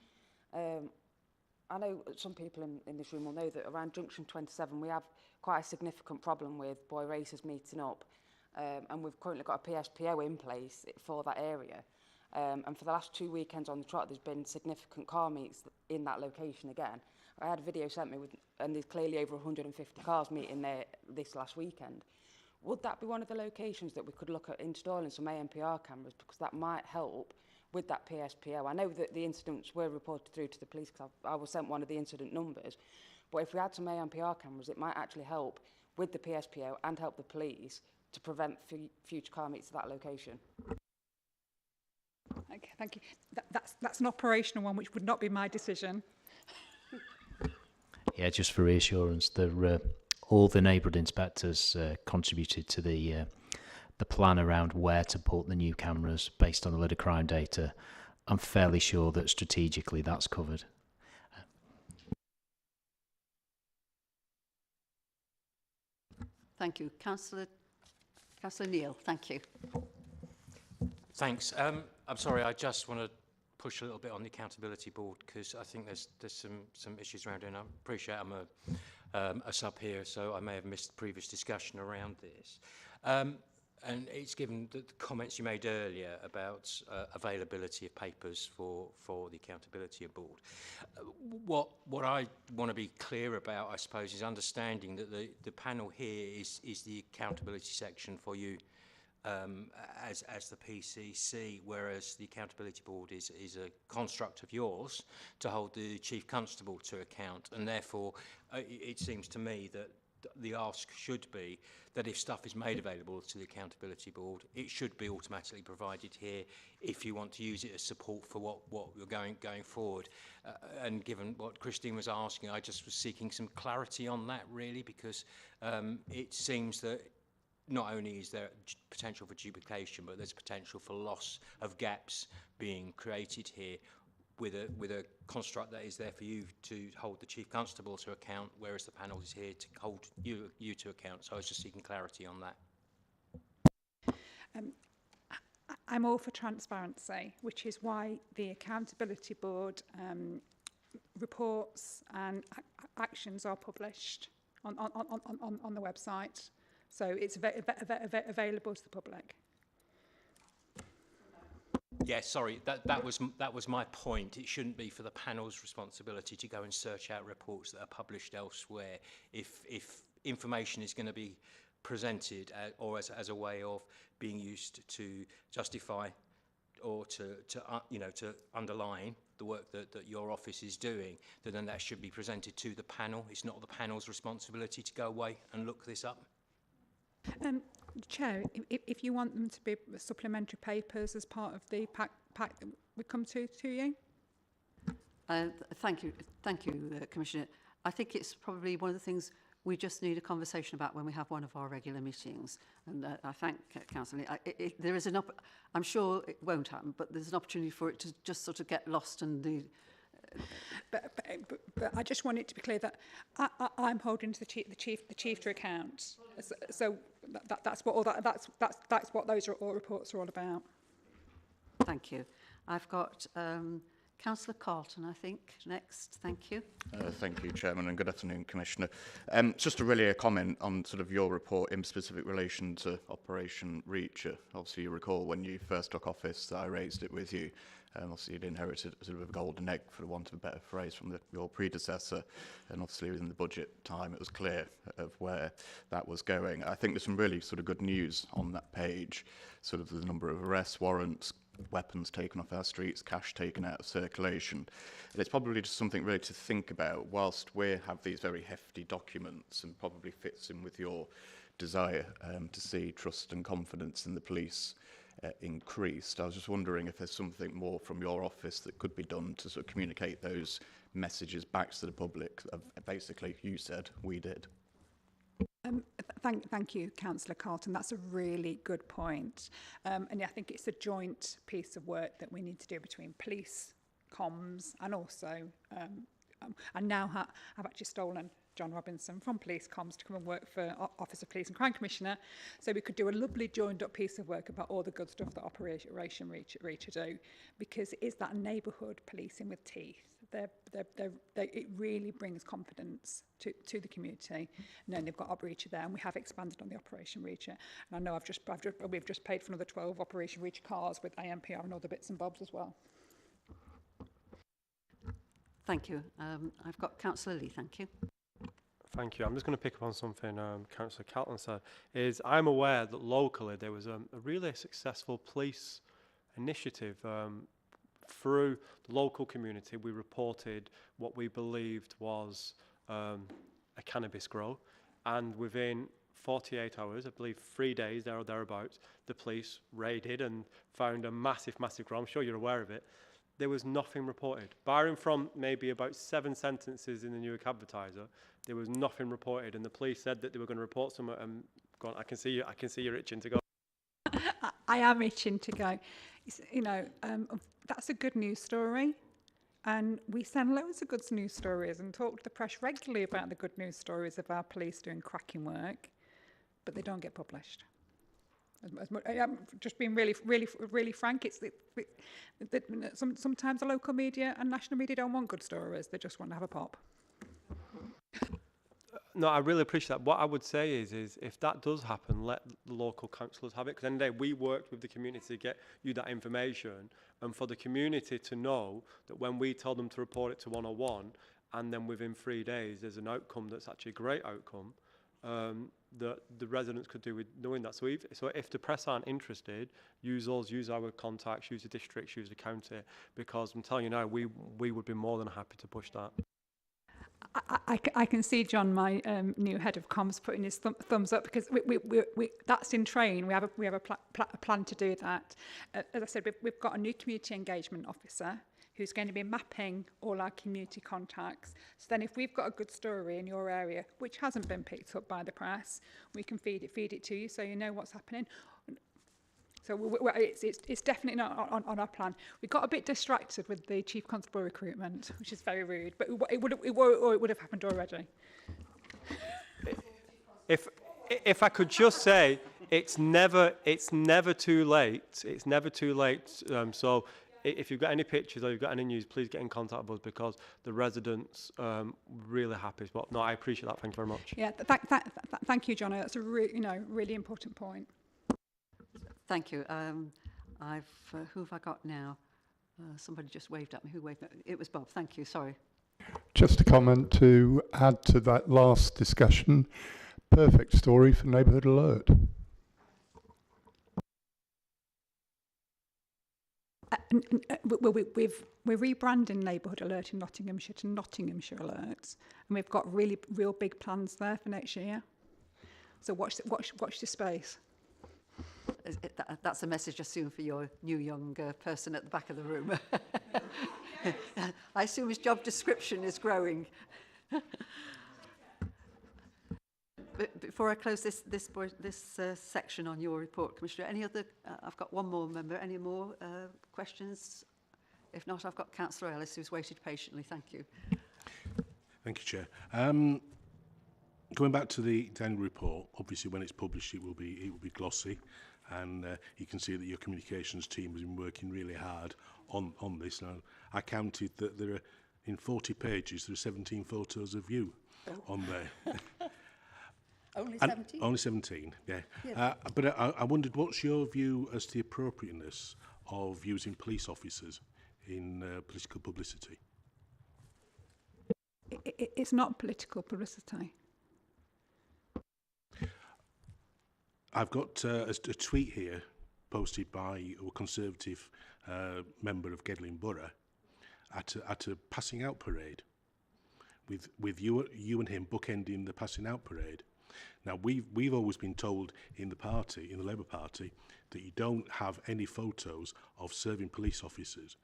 I know some people in this room will know that around Junction 27 we have quite a significant problem with boy racers meeting up, and we've currently got a PSPO in place for that area. And for the last 2 weekends on the trot, there's been significant car meets in that location again. I had a video sent me and there's clearly over 150 cars meeting there this last weekend. Would that be one of the locations that we could look at installing some ANPR cameras, because that might help with that PSPO? I know that the incidents were reported through to the police because I was sent one of the incident numbers, but if we had some ANPR cameras, it might actually help with the PSPO and help the police to prevent future car meets at that location.
Okay, thank you. That's an operational one, which would not be my decision.
Yeah, just for reassurance, all the neighbourhood inspectors contributed to the plan around where to put the new cameras based on a load of crime data. I'm fairly sure that strategically that's covered.
Thank you. Councillor Neil, thank you.
Thanks. I'm sorry, I just want to push a little bit on the accountability board, because I think there's some issues around it, and I appreciate I'm a sub here, so I may have missed previous discussion around this. and it's given the comments you made earlier about availability of papers for the Accountability Board. What I want to be clear about, I suppose, is understanding that the panel here is the accountability section for you as the PCC, whereas the Accountability Board is a construct of yours to hold the Chief Constable to account, and therefore it seems to me that the ask should be that if stuff is made available to the Accountability Board, it should be automatically provided here if you want to use it as support for what you're going forward. And given what Christine was asking, I just was seeking some clarity on that, really, because it seems that not only is there potential for duplication, but there's potential for loss of gaps being created here with a construct that is there for you to hold the Chief Constable to account, whereas the panel is here to hold you to account. So I was just seeking clarity on that.
I'm all for transparency, which is why the Accountability Board reports and actions are published on the website. So it's available to the public.
Yeah, sorry, that was my point. It shouldn't be for the panel's responsibility to go and search out reports that are published elsewhere. If information is going to be presented or as a way of being used to justify or to underline the work that your office is doing, then that should be presented to the panel. It's not the panel's responsibility to go away and look this up.
Chair, if you want them to be supplementary papers as part of the pack that we come to you.
Thank you, Commissioner. I think it's probably one of the things we just need a conversation about when we have one of our regular meetings. And I thank Councillor Lee. There is I'm sure it won't happen, but there's an opportunity for it to just sort of get lost in the.
But I just want it to be clear that I'm holding to the chief to account. So that's what those all reports are all about.
Thank you. I've got Councillor Carlton, I think, next. Thank you.
Thank you, Chairman, and good afternoon, Commissioner. Just a comment on sort of your report in specific relation to Operation Reacher. Obviously, you recall when you first took office, I raised it with you. Obviously, you'd inherited sort of a golden egg, for the want of a better phrase, from your predecessor. And obviously, within the budget time, it was clear of where that was going. I think there's some really sort of good news on that page, sort of the number of arrests, warrants, weapons taken off our streets, cash taken out of circulation. And it's probably just something really to think about whilst we have these very hefty documents, and probably fits in with your desire to see trust and confidence in the police increased. I was just wondering if there's something more from your office that could be done to sort of communicate those messages back to the public. Basically, you said, we did.
Thank you, Councillor Carlton. That's a really good point. And I think it's a joint piece of work that we need to do between police, comms, and also, and now I've actually stolen John Robinson from Police Comms to come and work for Office of Police and Crime Commissioner, so we could do a lovely joined up piece of work about all the good stuff that Operation Reacher do, because it is that neighbourhood policing with teeth. It really brings confidence to the community, knowing they've got Reacher there, and we have expanded on the Operation Reacher. And I know we've just paid for another 12 Operation Reacher cars with AMPR and other bits and bobs as well.
Thank you. I've got Councillor Lee. Thank you.
Thank you. I'm just going to pick up on something Councillor Catlin said. I'm aware that locally there was a really successful police initiative through the local community. We reported what we believed was a cannabis grow, and within 48 hours, I believe 3 days there or thereabouts, the police raided and found a massive grow. I'm sure you're aware of it. There was nothing reported. Barring from maybe about 7 sentences in the Newark Advertiser, there was nothing reported, and the police said that they were going to report something. And go on, I can see you're itching to go.
I am itching to go. That's a good news story, and we send loads of good news stories and talk to the press regularly about the good news stories of our police doing cracking work, but they don't get published. I'm just being really frank. Sometimes the local media and national media don't want good stories. They just want to have a pop.
No, I really appreciate that. What I would say is if that does happen, let the local councillors have it. Because at the end of the day, we worked with the community to get you that information, and for the community to know that when we tell them to report it to 101, and then within 3 days there's an outcome that's actually a great outcome, that the residents could do with knowing that. So if the press aren't interested, use our contacts, use the districts, use the county, because I'm telling you now, we would be more than happy to push that.
I can see John, my new head of comms, putting his thumbs up, because we that's in train. We have a plan to do that. As I said, we've got a new community engagement officer who's going to be mapping all our community contacts. So then if we've got a good story in your area, which hasn't been picked up by the press, we can feed it to you so you know what's happening. So it's definitely not on our plan. We got a bit distracted with the Chief Constable recruitment, which is very rude, but it would have happened already.
If I could just say, it's never too late. It's never too late. So if you've got any pictures or you've got any news, please get in contact with us, because the residents really happy. But no, I appreciate that. Thank you very much.
Yeah, thank you, John. That's a really important point.
Thank you. Who have I got now? Somebody just waved at me. Who waved at me? It was Bob. Thank you. Sorry.
Just a comment to add to that last discussion. Perfect story for Neighbourhood Alert.
We're rebranding Neighbourhood Alert in Nottinghamshire to Nottinghamshire Alerts, and we've got real big plans there for next year. So watch the space.
That's a message, I assume, for your new young person at the back of the room. I assume his job description is growing. But before I close this section on your report, Commissioner, any other? I've got one more member. Any more questions? If not, I've got Councillor Ellis, who's waited patiently. Thank you.
Thank you, Chair. Going back to the annual report, obviously when it's published, it will be glossy, and you can see that your communications team has been working really hard on this. Now, I counted that there are, in 40 pages, there are 17 photos of you on there.
Only 17?
Only 17, yeah. But I wondered, what's your view as to the appropriateness of using police officers in political publicity?
It's not political publicity.
I've got a tweet here posted by a Conservative member of Gedling Borough at a passing out parade, with you and him bookending the passing out parade. Now we've always been told in the Labour Party, that you don't have any photos of serving police officers.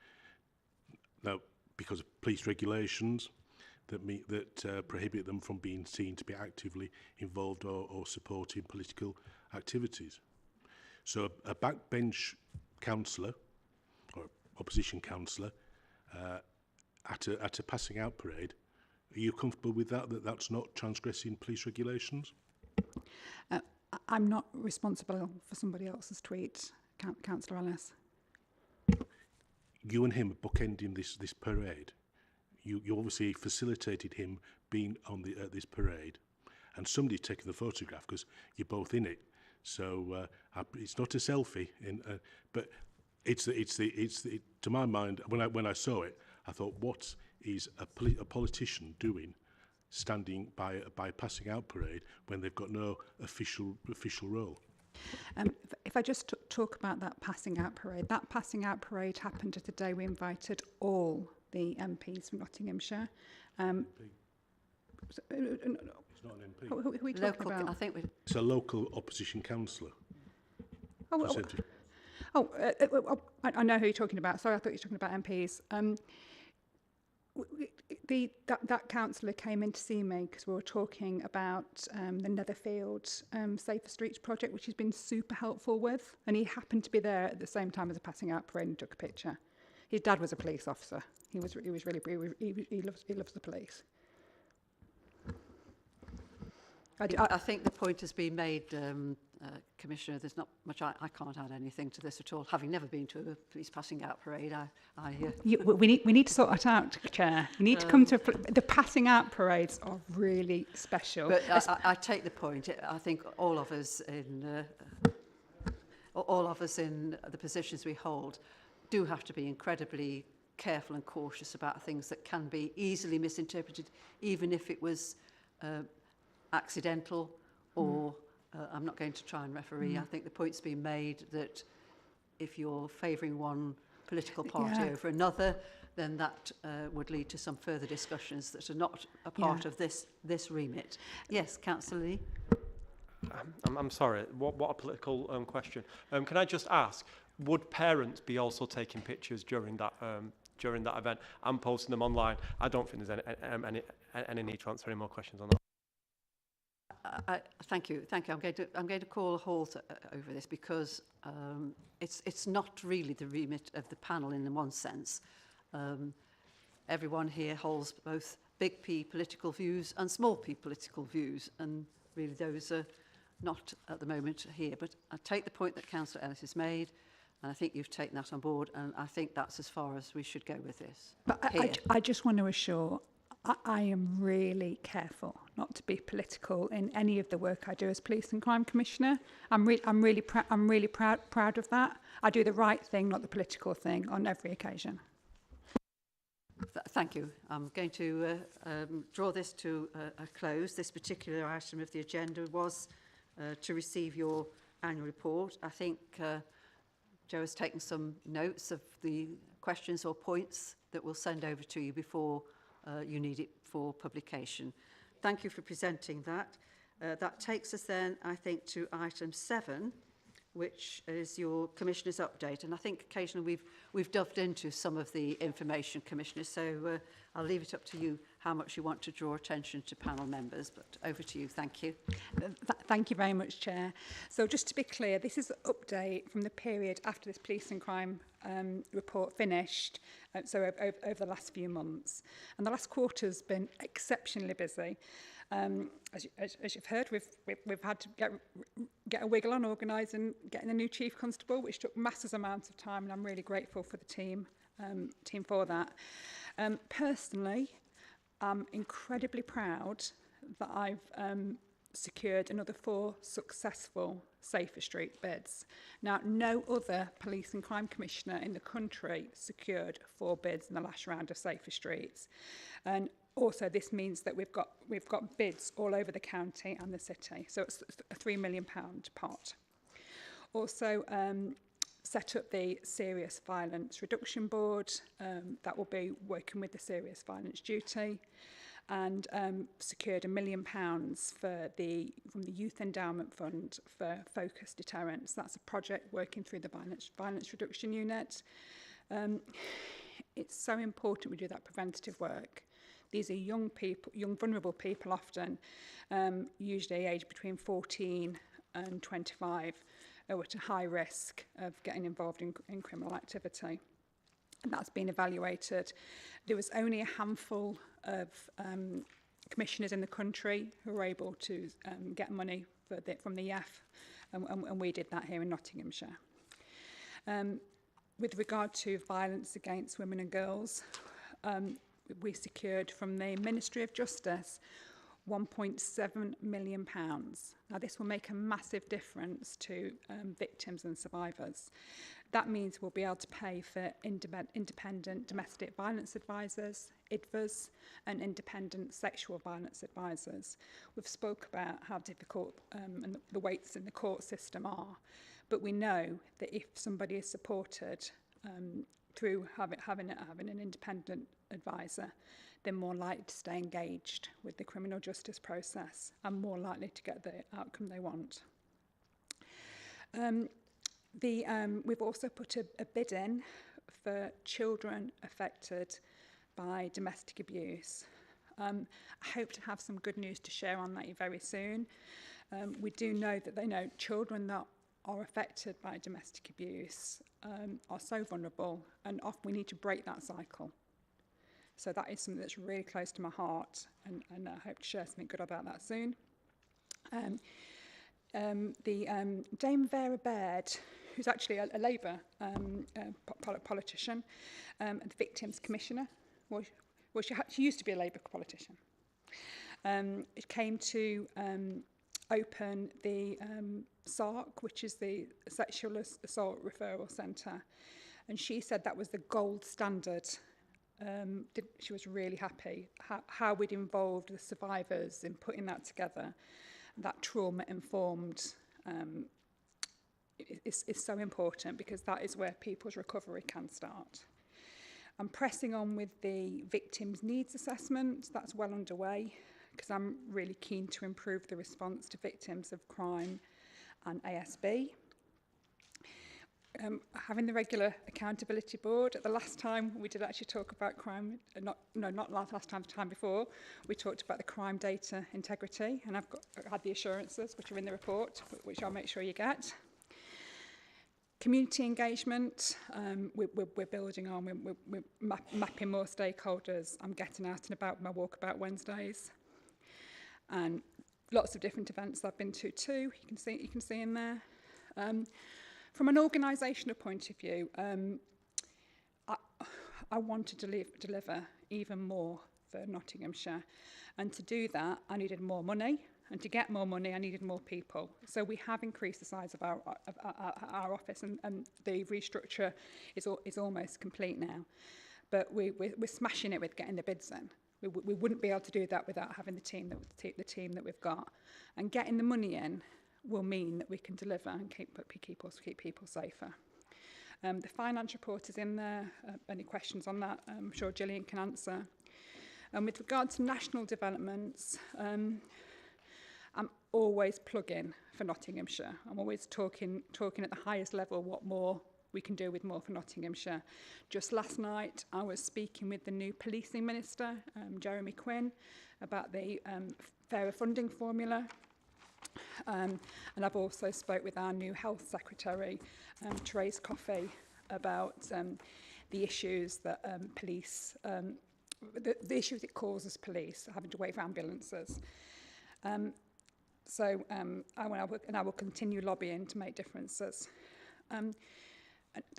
Now, because of police regulations that prohibit them from being seen to be actively involved or supporting political activities. So a backbench councillor or opposition councillor at a passing out parade, are you comfortable with that's not transgressing police regulations?
I'm not responsible for somebody else's tweets, Councillor Ellis.
You and him are bookending this parade. You obviously facilitated him being on this parade, and somebody's taken the photograph because you're both in it. So it's not a selfie, but it's to my mind, when I saw it, I thought, what is a politician doing, standing by a passing out parade when they've got no official role?
If I just talk about that passing out parade happened at the day we invited all the MPs from Nottinghamshire.
It's not an MP.
Who are we talking about?
I think
it's a local opposition councillor.
I know who you're talking about. Sorry, I thought you were talking about MPs. That councillor came in to see me because we were talking about the Netherfield Safer Streets project, which he's been super helpful with, and he happened to be there at the same time as a passing out parade and took a picture. His dad was a police officer. He loves the police.
I think the point has been made, Commissioner. There's not much I can't add anything to this at all. Having never been to a police passing out parade,
we need to sort that out, Chair. You need to come to the passing out parades are really special.
But I take the point. I think all of us in the positions we hold do have to be incredibly careful and cautious about things that can be easily misinterpreted, even if it was accidental or I'm not going to try and referee. I think the point's been made that if you're favouring one political party over another, then that would lead to some further discussions that are not a part of this remit. Yes, Councillor Lee.
I'm sorry, what a political question. Can I just ask, would parents be also taking pictures during that event and posting them online? I don't think there's any need to answer any more questions on that.
Thank you. I'm going to call a halt over this because it's not really the remit of the panel in one sense. Everyone here holds both big P political views and small p political views, and really those are not at the moment here. But I take the point that Councillor Ellis has made, and I think you've taken that on board, and I think that's as far as we should go with this.
But I just want to assure, I am really careful not to be political in any of the work I do as Police and Crime Commissioner. I'm really proud of that. I do the right thing, not the political thing, on every occasion.
Thank you. I'm going to draw this to a close. This particular item of the agenda was to receive your annual report. I think Joe has taken some notes of the questions or points that we'll send over to you before you need it for publication. Thank you for presenting that. That takes us then, I think, to item 7, which is your Commissioner's update. And I think occasionally we've delved into some of the information, Commissioner, so I'll leave it up to you how much you want to draw attention to panel members, but over to you. Thank you.
Thank you very much, Chair. So just to be clear, this is an update from the period after this police and crime report finished, so over the last few months. And the last quarter's been exceptionally busy. As you've heard, we've had to get a wiggle on organising, getting a new Chief Constable, which took massive amounts of time, and I'm really grateful for the team for that. Personally, I'm incredibly proud that I've secured another 4 successful Safer Street bids. Now, no other Police and Crime Commissioner in the country secured 4 bids in the last round of Safer Streets. And also, this means that we've got bids all over the county and the city. So it's a £3 million pot. Also, set up the Serious Violence Reduction Board that will be working with the Serious Violence Duty, and secured £1 million from the Youth Endowment Fund for focused deterrence. That's a project working through the Violence Reduction Unit. It's so important we do that preventative work. These are young people, young vulnerable people often, usually aged between 14 and 25, who are at a high risk of getting involved in criminal activity. And that's been evaluated. There was only a handful of commissioners in the country who were able to get money from the EF, and we did that here in Nottinghamshire. With regard to violence against women and girls, we secured from the Ministry of Justice £1.7 million. Now, this will make a massive difference to victims and survivors. That means we'll be able to pay for independent domestic violence advisors, IDVAs, and independent sexual violence advisors. We've spoke about how difficult and the waits in the court system are, but we know that if somebody is supported through having an independent advisor, they're more likely to stay engaged with the criminal justice process and more likely to get the outcome they want. We've also put a bid in for children affected by domestic abuse. I hope to have some good news to share on that very soon. We do know that children that are affected by domestic abuse are so vulnerable, and often we need to break that cycle. So that is something that's really close to my heart, and I hope to share something good about that soon. Dame Vera Baird, who's actually a Labour politician, and the Victims Commissioner. She used to be a Labour politician. It came to open the SARC, which is the Sexual Assault Referral Centre, and she said that was the gold standard. She was really happy how we'd involved the survivors in putting that together. That trauma-informed is so important, because that is where people's recovery can start. I'm pressing on with the victims' needs assessment. That's well underway, because I'm really keen to improve the response to victims of crime and ASB. Having the regular accountability board. At the last time we did actually talk about crime, not last time, the time before, we talked about the crime data integrity, and I had the assurances, which are in the report, which I'll make sure you get. Community engagement, we're building on, we're mapping more stakeholders. I'm getting out and about my walkabout Wednesdays, and lots of different events I've been to too. You can see in there. From an organisational point of view, I want to deliver even more for Nottinghamshire, and to do that I needed more money, and to get more money I needed more people. So we have increased the size of our office, and the restructure is almost complete now. But we're smashing it with getting the bids in. We wouldn't be able to do that without having the team that we've got, and getting the money in will mean that we can deliver and keep people safer. The finance report is in there. Any questions on that, I'm sure Gillian can answer. And with regard to national developments, I'm always plugging for Nottinghamshire. I'm always talking at the highest level what more we can do with more for Nottinghamshire. Just last night, I was speaking with the new policing minister, Jeremy Quinn, about the fairer funding formula. And I've also spoke with our new health secretary, Therese Coffey, about the issues that police, the issues it causes police, having to wait for ambulances. I will continue lobbying to make differences.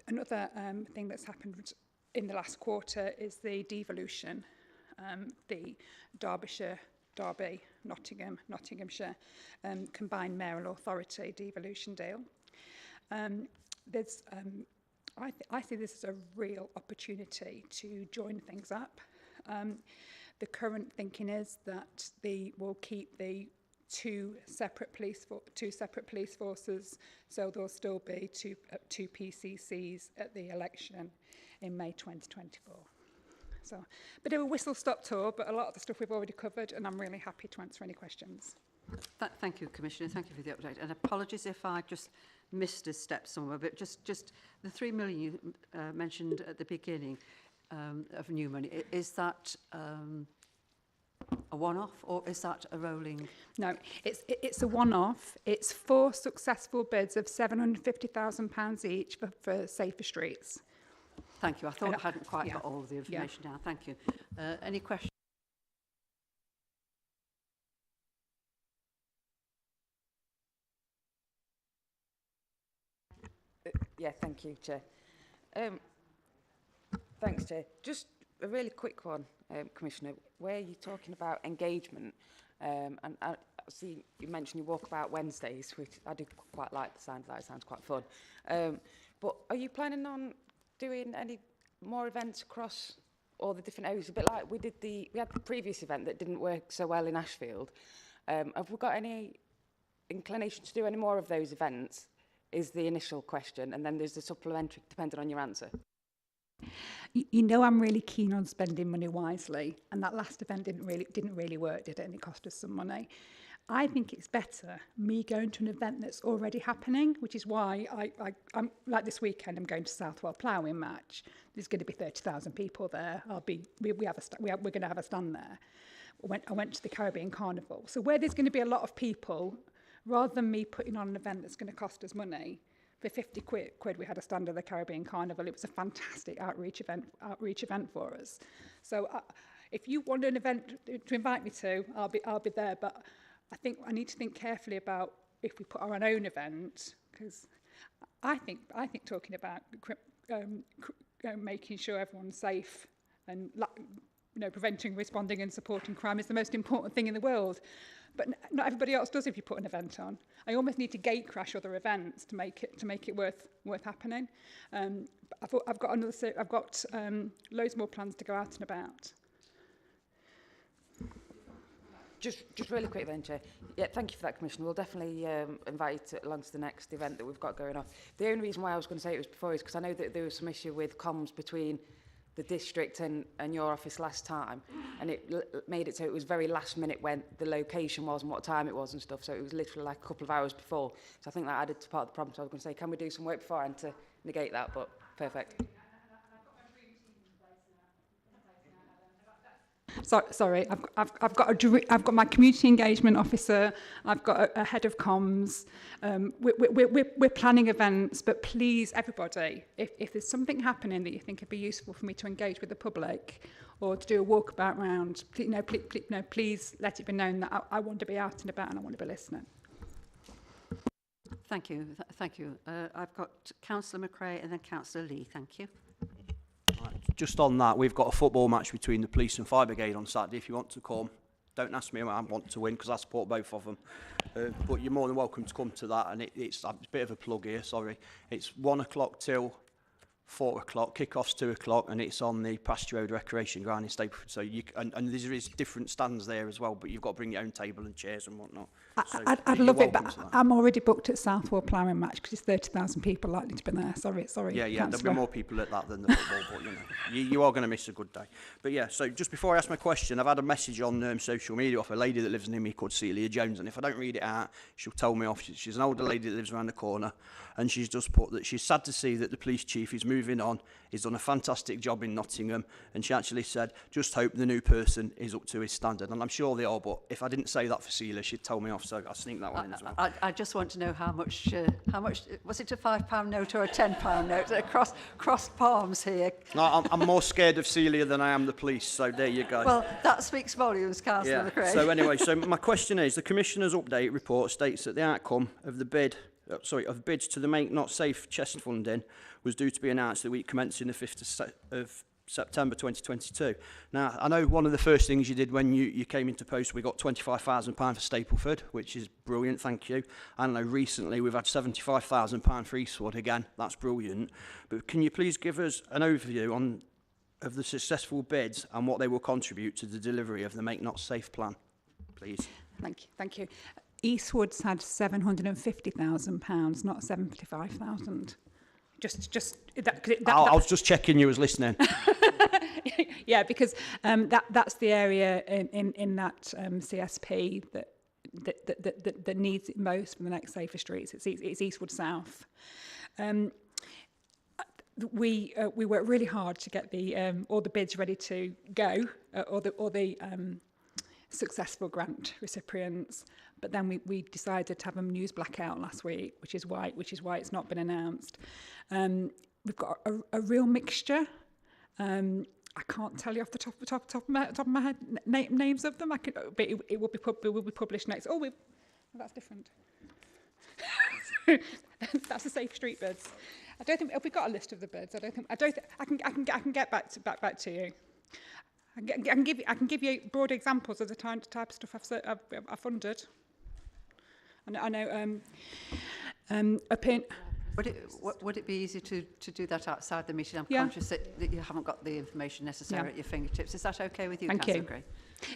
Another thing that's happened in the last quarter is the devolution, the Derby, Nottinghamshire combined mayoral authority devolution deal. I see this as a real opportunity to join things up. The current thinking is that we'll keep the two separate police forces, so there'll still be two PCCs at the election in May 2024. So, a bit of a whistle-stop tour, but a lot of the stuff we've already covered, and I'm really happy to answer any questions.
Thank you, Commissioner. Thank you for the update. And apologies if I just missed a step somewhere, but just the 3 million you mentioned at the beginning of new money, is that a one-off, or is that a rolling?
No, it's a one-off. It's 4 successful bids of £750,000 each for safer streets.
Thank you. I thought I hadn't quite got all of the information down. Thank you. Any questions?
Yeah, thank you, Chair. Thanks, Chair. Just a really quick one, Commissioner, where you're talking about engagement, and I see you mentioned you walk about Wednesdays, which I do quite like the sound of that. It sounds quite fun. But are you planning on doing any more events across all the different areas? A bit like we had the previous event that didn't work so well in Ashfield. Have we got any inclination to do any more of those events? Is the initial question, and then there's the supplementary depending on your answer.
You know, I'm really keen on spending money wisely, and that last event didn't really work, did it? And it cost us some money. I think it's better me going to an event that's already happening, which is why I'm like this weekend. I'm going to Southwell Ploughing Match. There's going to be 30,000 people there. We're going to have a stand there. I went to the Caribbean Carnival. So where there's going to be a lot of people, rather than me putting on an event that's going to cost us money, for 50 quid we had a stand at the Caribbean Carnival. It was a fantastic outreach event for us. So if you want an event to invite me to, I'll be there. But think I need to think carefully about if we put our own event, because I think talking about making sure everyone's safe and preventing, responding and supporting crime is the most important thing in the world. But not everybody else does if you put an event on. I almost need to gate crash other events to make it worth happening. I've got loads more plans to go out and about.
Just really quick then, Chair. Yeah, thank you for that, Commissioner. We'll definitely invite you along to the next event that we've got going on. The only reason why I was going to say it was before is because I know that there was some issue with comms between the district and your office last time, and it made it so it was very last minute when the location was and what time it was and stuff, so it was literally like a couple of hours before. So I think that added to part of the problem. So I was going to say, can we do some work beforehand to negate that? But perfect.
Sorry, I've got my community engagement officer. I've got a head of comms. We're planning events, but please, everybody, if there's something happening that you think would be useful for me to engage with the public or to do a walkabout round, please let it be known that I want to be out and about and I want to be listening.
Thank you. Thank you. I've got Councillor McRae and then Councillor Lee. Thank you.
Just on that, we've got a football match between the police and fire brigade on Saturday. If you want to come, don't ask me. I want to win because I support both of them. But you're more than welcome to come to that. And it's a bit of a plug here, sorry. It's 1 o'clock till 4 o'clock, kick-off's 2 o'clock, and it's on the Pasture Road Recreation Ground in Stapleford. So and there is different stands there as well, but you've got to bring your own table and chairs and whatnot. So
I'd love it, but I'm already booked at Southwell Ploughing match because it's 30,000 people likely to be there. Sorry.
Yeah, there'll be more people at that than the football, but you are going to miss a good day. But yeah, so just before I ask my question, I've had a message on social media off a lady that lives near me called Celia Jones, and if I don't read it out, she'll tell me off. She's an older lady that lives around the corner, and she's just put that she's sad to see that the police chief is moving on. He's done a fantastic job in Nottingham, and she actually said, just hope the new person is up to his standard. And I'm sure they are, but if I didn't say that for Celia, she'd tell me off, so I'll sneak that one in as well.
I just want to know how much, was it a £5 note or a £10 note? Crossed palms here.
No, I'm more scared of Celia than I am the police, so there you go.
Well, that speaks volumes, Councillor McRae.
So anyway, so my question is, the Commissioner's update report states that the outcome of the bids to the Make Not Safe chest funding was due to be announced the week commencing the 5th of September 2022. Now, I know one of the first things you did when you came into post, we got £25,000 for Stapleford, which is brilliant, thank you. I know recently we've had £75,000 for Eastwood again, that's brilliant. But can you please give us an overview of the successful bids and what they will contribute to the delivery of the Make Not Safe plan, please?
Thank you. Eastwood's had £750,000, not £75,000.
I was just checking you was listening.
Yeah, because that's the area in that CSP that needs it most for the next safer streets. It's Eastwood South. We worked really hard to get all the bids ready to go, all the successful grant recipients. But then we decided to have a news blackout last week, which is why it's not been announced. We've got a real mixture. I can't tell you off the top of my head names of them. But it will be published next. That's different. That's the safe street bids. I don't think we got a list of the bids. I can get back to you. I can give you broad examples of the type of stuff I've funded. I know.
Would it be easy to do that outside the meeting? I'm conscious that you haven't got the information necessary at your fingertips. Is that okay with you, Councillor Gray?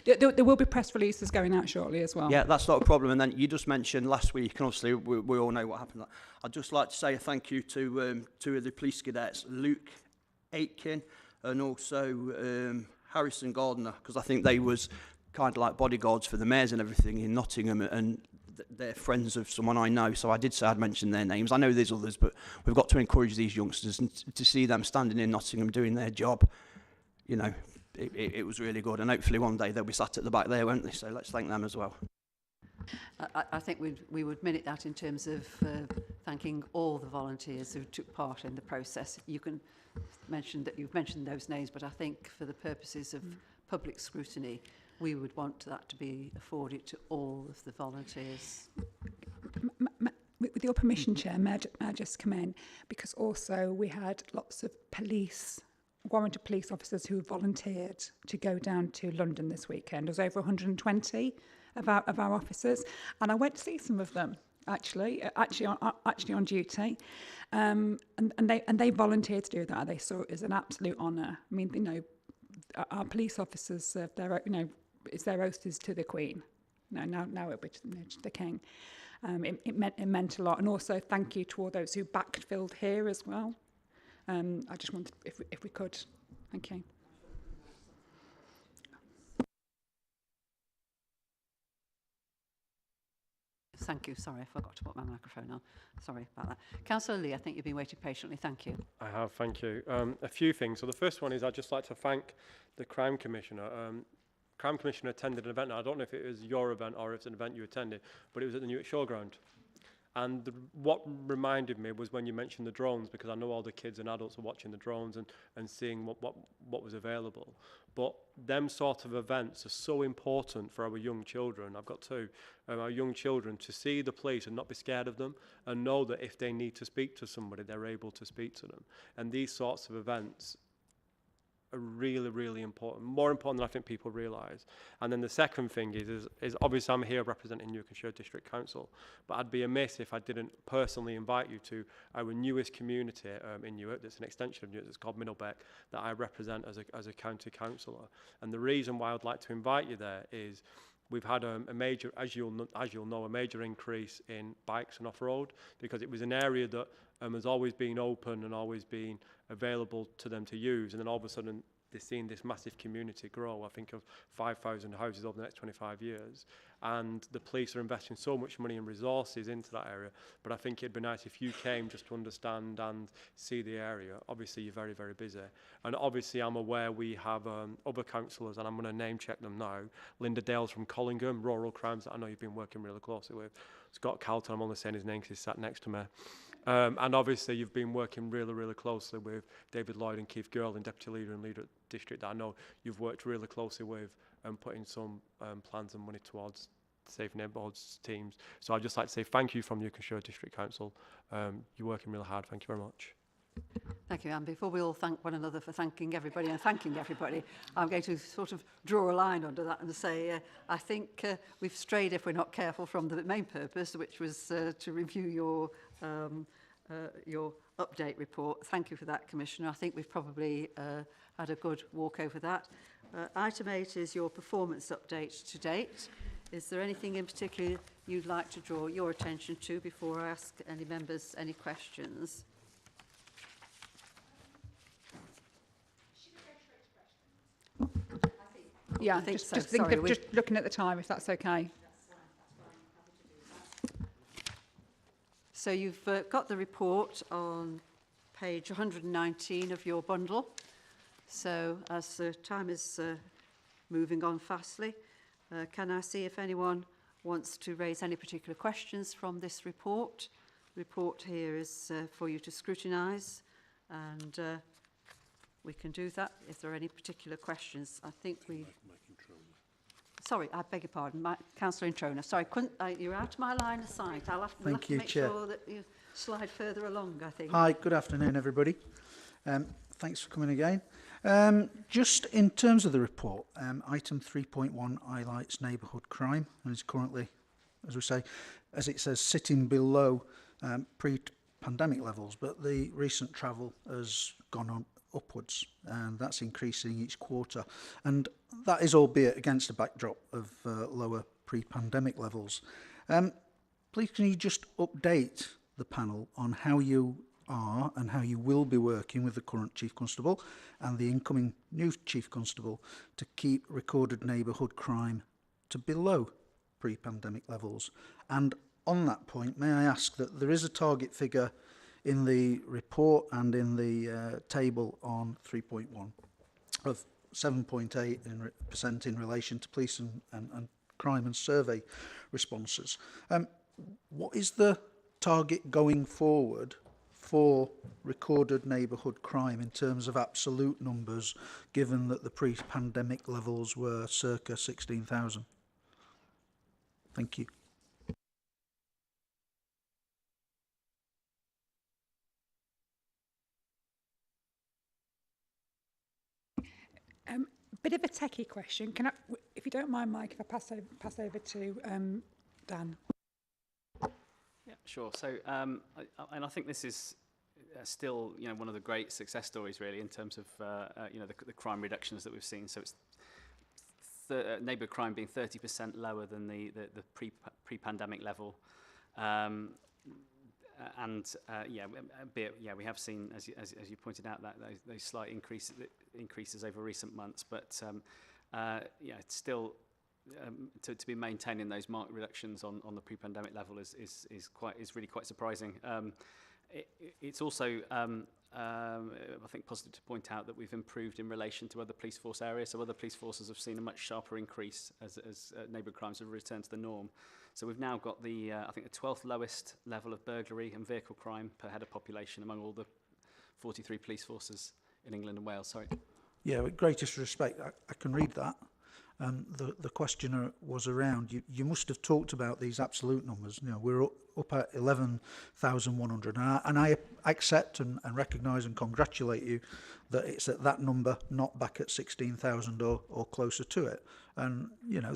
There will be press releases going out shortly as well.
Yeah, that's not a problem. And then you just mentioned last week, and obviously we all know what happened. I'd just like to say a thank you to two of the police cadets, Luke Aitken and also Harrison Gardner, because I think they was kind of like bodyguards for the mayors and everything in Nottingham, and they're friends of someone I know, so I did say I'd mention their names. I know there's others, but we've got to encourage these youngsters, and to see them standing in Nottingham doing their job, you know, it was really good, and hopefully one day they'll be sat at the back there, won't they? So let's thank them as well.
I think we would minute that in terms of thanking all the volunteers who took part in the process. You can mention that you've mentioned those names, but I think for the purposes of public scrutiny, we would want that to be afforded to all of the volunteers.
With your permission, Chair, may I just come in? Because also we had lots of warranted police officers who volunteered to go down to London this weekend. There was over 120 of our officers, and I went to see some of them actually on duty, and they volunteered to do that. They saw it as an absolute honour. I mean, you know, our police officers serve their, you know, it's their oath is to the Queen. Now it was the King. It meant a lot, and also thank you to all those who backfilled here as well. I just wanted, if we could, thank you.
Thank you. Sorry, I forgot to put my microphone on. Sorry about that. Councillor Lee, I think you've been waiting patiently. Thank you.
I have, thank you. A few things. So the first one is I'd just like to thank the Crime Commissioner. Crime Commissioner attended an event. Now, I don't know if it was your event or if it's an event you attended, but it was at the Newark Showground. And what reminded me was when you mentioned the drones, because I know all the kids and adults are watching the drones and seeing what was available. But them sort of events are so important for our young children. I've got two, our young children, to see the police and not be scared of them and know that if they need to speak to somebody, they're able to speak to them. And these sorts of events are really, really important, more important than I think people realise. And then the second thing is obviously I'm here representing Nottinghamshire District Council, but I'd be amiss if I didn't personally invite you to our newest community in Newark. That's an extension of Newark, that's called Middlebeck, that I represent as a county councillor. And the reason why I'd like to invite you there is we've had a major, as you'll know, a major increase in bikes and off-road, because it was an area that has always been open and always been available to them to use, and then all of a sudden they've seen this massive community grow. I think of 5,000 houses over the next 25 years, and the police are investing so much money and resources into that area. But I think it'd be nice if you came just to understand and see the area. Obviously you're very, very busy, and obviously I'm aware we have other councillors, and I'm going to name check them now. Linda Dales from Collingham, Rural Crimes, that I know you've been working really closely with. Scott Calton, I'm only saying his name because he's sat next to me. And obviously you've been working really, really closely with David Lloyd and Keith Girling, Deputy Leader and Leader at District, that I know you've worked really closely with and putting some plans and money towards Safe Neighbourhoods teams. So I'd just like to say thank you from Nottinghamshire District Council. You're working really hard. Thank you very much.
Thank you, and before we all thank one another for thanking everybody and thanking everybody, I'm going to sort of draw a line under that and say I think we've strayed, if we're not careful, from the main purpose, which was to review your update report. Thank you for that, Commissioner. I think we've probably had a good walk over that. Item 8 is your performance update to date. Is there anything in particular you'd like to draw your attention to before I ask any members any questions?
Yeah,
I think
just
so.
just looking at the time, if that's okay.
So you've got the report on page 119 of your bundle. So as time is moving on fastly, can I see if anyone wants to raise any particular questions from this report? The report here is for you to scrutinise, and we can do that if there are any particular questions. I think we... Sorry, I beg your pardon, Councillor Introna. Sorry, you're out of my line of sight. I'll have to make sure that you slide further along, I think.
Hi, good afternoon, everybody. Thanks for coming again. Just in terms of the report, item 3.1 highlights neighbourhood crime and is currently, as we say, as it says, sitting below pre-pandemic levels, but the recent travel has gone on upwards, and that's increasing each quarter, and that is albeit against a backdrop of lower pre-pandemic levels. Please can you just update the panel on how you are and how you will be working with the current Chief Constable and the incoming new Chief Constable to keep recorded neighbourhood crime to below pre-pandemic levels? And on that point, may I ask that there is a target figure in the report and in the table on 3.1 of 7.8% in relation to police and crime and survey responses. What is the target going forward for recorded neighbourhood crime in terms of absolute numbers, given that the pre-pandemic levels were circa 16,000? Thank you.
Bit of a techie question. Can I, if you don't mind, Mike, if I pass over to Dan?
Yeah, sure. So, and I think this is still, one of the great success stories, really, in terms of, the crime reductions that we've seen. So it's neighbourhood crime being 30% lower than the pre-pandemic level. We have seen, as you pointed out, that those slight increases over recent months, but it's still to be maintaining those marked reductions on the pre-pandemic level is really quite surprising. It's also I think positive to point out that we've improved in relation to other police force areas. So other police forces have seen a much sharper increase as neighbourhood crimes have returned to the norm. So we've now got the 12th lowest level of burglary and vehicle crime per head of population among all the 43 police forces in England and Wales. Sorry.
Yeah, with greatest respect, I can read that. The questioner was around, you must have talked about these absolute numbers. We're up at 11,100, and I accept and recognise and congratulate you that it's at that number, not back at 16,000 or closer to it. And,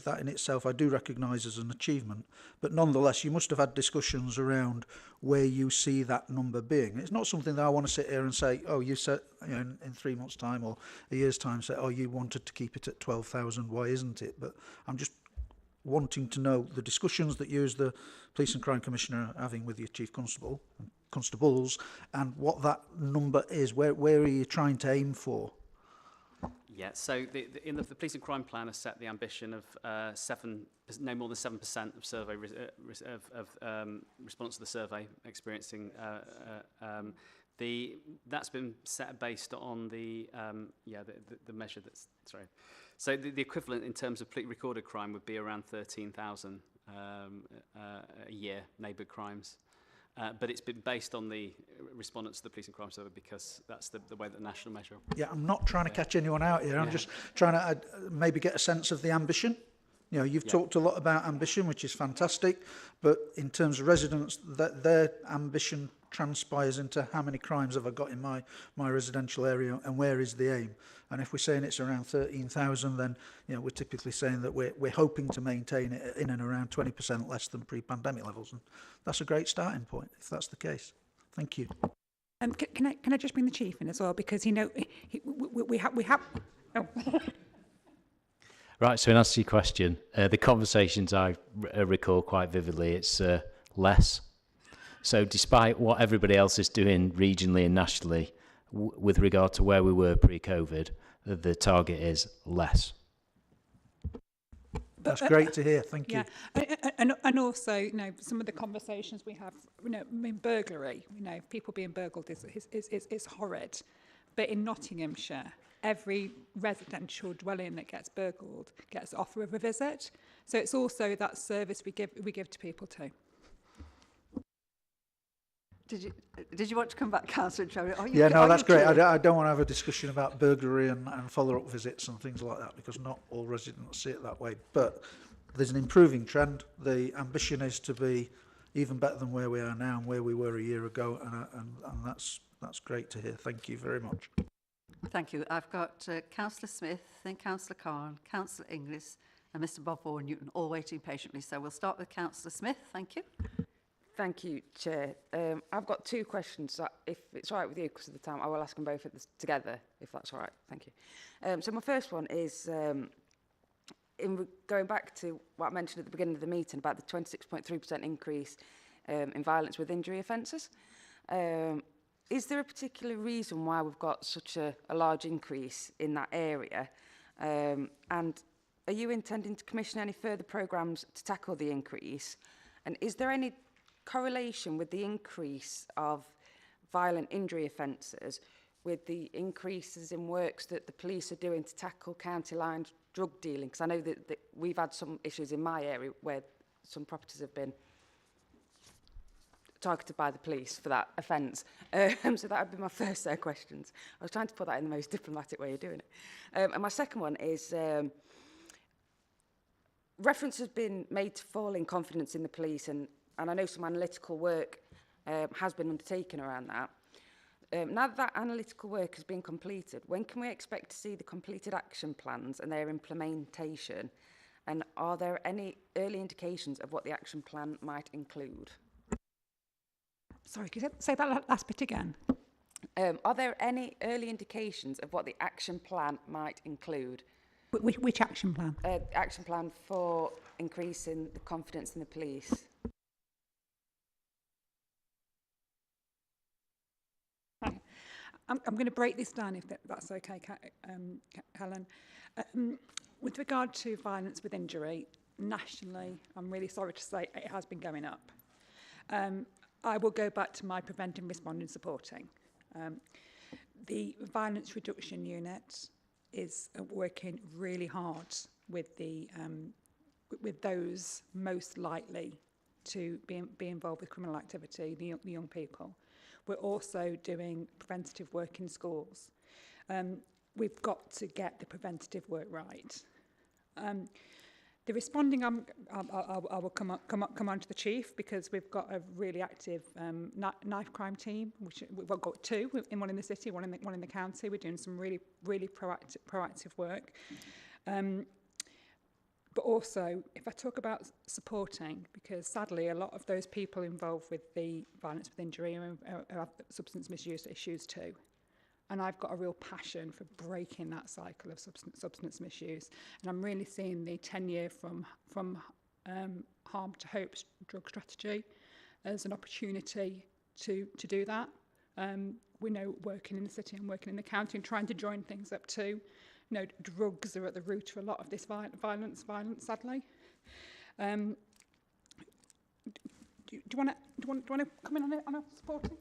that in itself I do recognise as an achievement. But nonetheless, you must have had discussions around where you see that number being. It's not something that I want to sit here and say, oh, you said in 3 months' time or a year's time, say, oh, you wanted to keep it at 12,000, why isn't it? But I'm just wanting to know the discussions that you as the Police and Crime Commissioner are having with your Chief Constable, constables, and what that number is. Where are you trying to aim for?
Yeah, so in the Police and Crime Plan has set the ambition of no more than 7% of survey response to the survey experiencing. That's been set based on the measure that's sorry. So the equivalent in terms of recorded crime would be around 13,000 a year, neighbourhood crimes. But it's been based on the respondents to the Police and Crime Survey because that's the way that the national measure.
Yeah, I'm not trying to catch anyone out here. I'm just trying to maybe get a sense of the ambition. You've talked a lot about ambition, which is fantastic, but in terms of residents, their ambition transpires into how many crimes have I got in my residential area and where is the aim. And if we're saying it's around 13,000, then we're typically saying that we're hoping to maintain it in and around 20% less than pre-pandemic levels, and that's a great starting point if that's the case. Thank you.
Can I just bring the Chief in as well, because we have. Oh.
Right, so in answer to your question, the conversations I recall quite vividly, it's less. So despite what everybody else is doing regionally and nationally, with regard to where we were pre-COVID, the target is less.
That's great to hear. Thank you.
And also, some of the conversations we have, burglary, people being burgled is horrid. But in Nottinghamshire, every residential dwelling that gets burgled gets offer of a visit. So it's also that service we give to people too.
Did you want to come back, Councillor Cherry?
That's great. I don't want to have a discussion about burglary and follow-up visits and things like that, because not all residents see it that way. But there's an improving trend. The ambition is to be even better than where we are now and where we were a year ago, and that's great to hear. Thank you very much.
Thank you. I've got Councillor Smith, then Councillor Carn, Councillor Inglis, and Mr. Bob Vaughan-Newton, all waiting patiently. So we'll start with Councillor Smith. Thank you.
Thank you, Chair. I've got two questions. If it's all right with you, because of the time, I will ask them both together, if that's all right. Thank you. So my first one is, going back to what I mentioned at the beginning of the meeting about the 26.3% increase in violence with injury offences. Is there a particular reason why we've got such a large increase in that area? And are you intending to commission any further programmes to tackle the increase? And is there any correlation with the increase of violent injury offences with the increases in works that the police are doing to tackle county line drug dealing? Because I know that we've had some issues in my area where some properties have been targeted by the police for that offence. So that would be my first set of questions. I was trying to put that in the most diplomatic way of doing it. And my second one is, reference has been made to falling confidence in the police, and I know some analytical work has been undertaken around that. Now that analytical work has been completed, when can we expect to see the completed action plans and their implementation? And are there any early indications of what the action plan might include?
Sorry, can you say that last bit again?
Are there any early indications of what the action plan might include?
Which action plan?
Action plan for increasing the confidence in the police.
I'm going to break this down if that's okay, Helen. With regard to violence with injury, nationally, I'm really sorry to say it has been going up. I will go back to my preventing, responding, supporting. The violence reduction unit is working really hard with those most likely to be involved with criminal activity, the young people. We're also doing preventative work in schools. We've got to get the preventative work right. The responding, I will come on to the chief, because we've got a really active knife crime team, which we've got two, one in the city, one in the county. We're doing some really proactive work. But also, if I talk about supporting, because sadly a lot of those people involved with the violence with injury have substance misuse issues too. And I've got a real passion for breaking that cycle of substance misuse. And I'm really seeing the 10-year from harm to hope drug strategy as an opportunity to do that. We know working in the city and working in the county and trying to join things up too. You know, drugs are at the root of a lot of this violence, sadly. Do you want to come in on a supporting?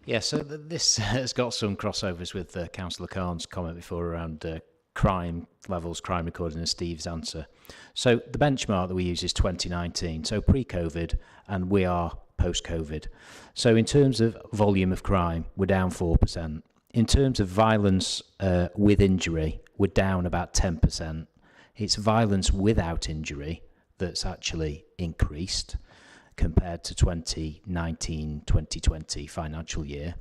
Yeah, so this has got some crossovers with Councillor Khan's comment before around crime levels, crime recording, and Steve's answer. So the benchmark that we use is 2019, so pre-COVID, and we are post-COVID. So in terms of volume of crime, we're down 4%. In terms of violence with injury, we're down about 10%. It's violence without injury that's actually increased compared to 2019-2020 financial year.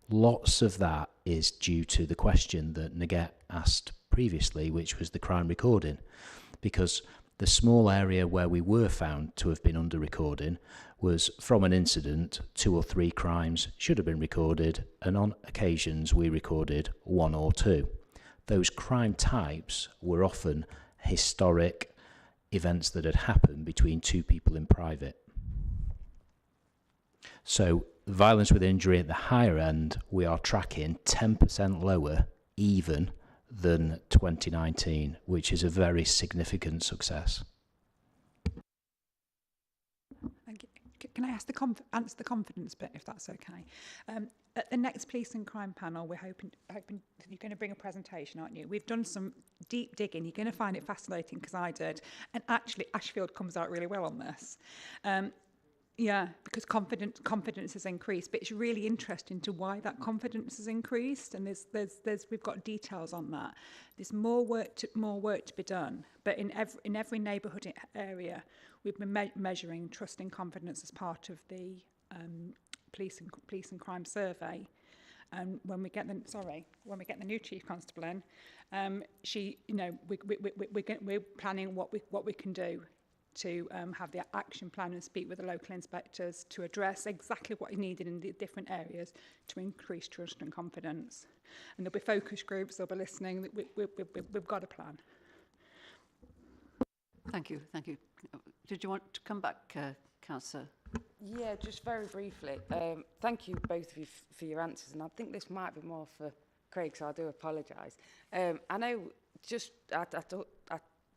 Lots of that is due to the question that Naget asked previously, which was the crime recording, because the small area where we were found to have been under recording was from an incident, 2 or 3 crimes should have been recorded, and on occasions we recorded 1 or 2. Those crime types were often historic events that had happened between 2 people in private. So violence with injury at the higher end, we are tracking 10% lower even than 2019, which is a very significant success.
Can I ask answer the confidence bit, if that's okay? At the next Police and Crime panel, we're hoping you're going to bring a presentation, aren't you? We've done some deep digging. You're going to find it fascinating, because I did. And actually, Ashfield comes out really well on this. Yeah, because confidence has increased, but it's really interesting to why that confidence has increased, and we've got details on that. There's more work to be done, but in every neighbourhood area, we've been measuring trust and confidence as part of the police and crime survey. And when we get the new chief constable in, we're planning what we can do to have the action plan and speak with the local inspectors to address exactly what is needed in the different areas to increase trust and confidence. And there'll be focus groups, they'll be listening. We've got a plan.
Thank you. Did you want to come back, Councillor?
Yeah, just very briefly. Thank you, both of you, for your answers. And I think this might be more for Craig, so I do apologise. I know I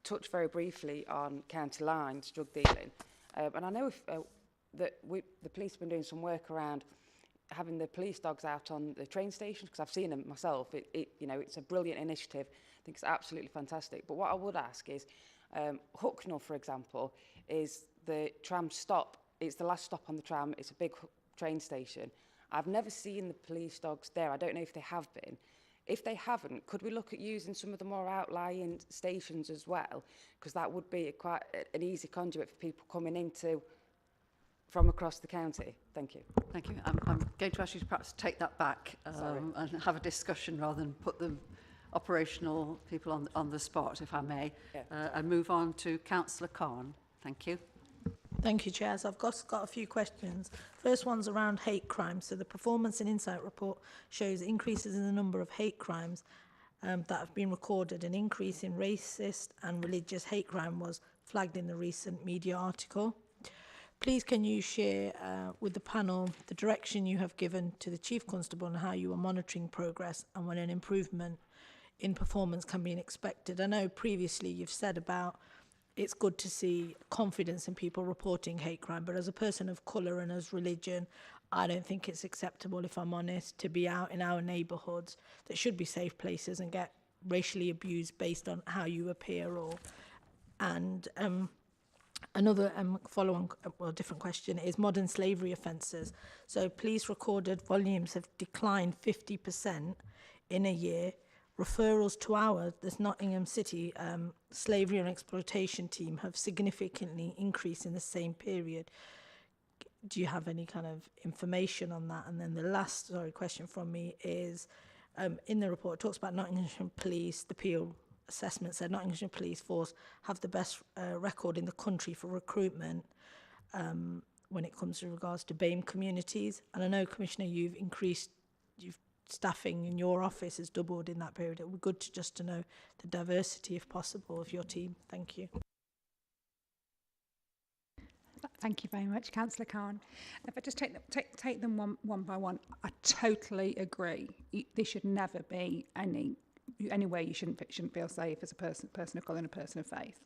touched very briefly on county lines, drug dealing. And I know that the police have been doing some work around having the police dogs out on the train stations, because I've seen them myself. It's a brilliant initiative. I think it's absolutely fantastic. But what I would ask is, Hucknall, for example, is the tram stop it's the last stop on the tram. It's a big train station. I've never seen the police dogs there. I don't know if they have been. If they haven't, could we look at using some of the more outlying stations as well? Because that would be quite an easy conduit for people coming into from across the county. Thank you.
Thank you. I'm going to ask you to perhaps take that back and have a discussion rather than put the operational people on the spot, if I may, and move on to Councillor Khan. Thank you.
Thank you, Chair. So I've got a few questions. First one's around hate crimes. So the Performance and Insight report shows increases in the number of hate crimes that have been recorded. An increase in racist and religious hate crime was flagged in the recent media article. Please can you share with the panel the direction you have given to the Chief Constable and how you are monitoring progress and when an improvement in performance can be expected? I know previously you've said about it's good to see confidence in people reporting hate crime, but as a person of colour and as religion, I don't think it's acceptable, if I'm honest, to be out in our neighbourhoods that should be safe places and get racially abused based on how you appear. Another follow-on, different question is modern slavery offences. So police recorded volumes have declined 50% in a year. Referrals to this Nottingham City slavery and exploitation team have significantly increased in the same period. Do you have any kind of information on that? And then the last question from me is, in the report, it talks about Nottinghamshire Police, the Peel assessment said Nottinghamshire Police Force have the best record in the country for recruitment when it comes to regards to BAME communities. And I know, Commissioner, you've staffing in your office has doubled in that period. It would be good to know the diversity, if possible, of your team. Thank you.
Thank you very much, Councillor Khan. If I just take them one by one, I totally agree. There should never be any way you shouldn't feel safe as a person of colour and a person of faith.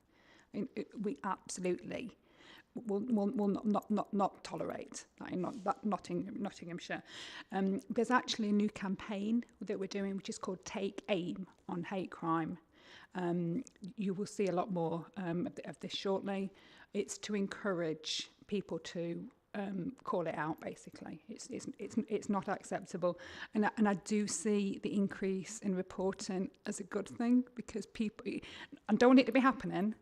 I mean, we absolutely will not tolerate that in Nottinghamshire. There's actually a new campaign that we're doing, which is called Take Aim on Hate Crime. You will see a lot more of this shortly. It's to encourage people to call it out. Basically, it's not acceptable, and I do see the increase in reporting as a good thing, because people, I don't want it to be happening.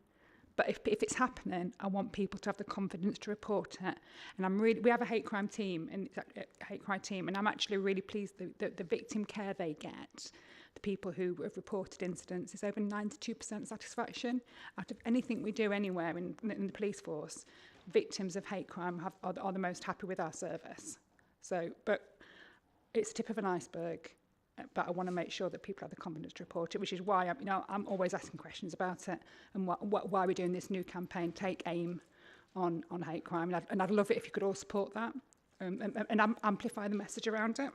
But if it's happening, I want people to have the confidence to report it. And we have a hate crime team, and I'm actually really pleased that the victim care they get, the people who have reported incidents, is over 92% satisfaction. Out of anything we do anywhere in the police force, victims of hate crime are the most happy with our service. So, but it's the tip of an iceberg. But I want to make sure that people have the confidence to report it, which is why I'm always asking questions about it, and why we're doing this new campaign, Take Aim on hate crime. And I'd love it if you could all support that and amplify the message around it.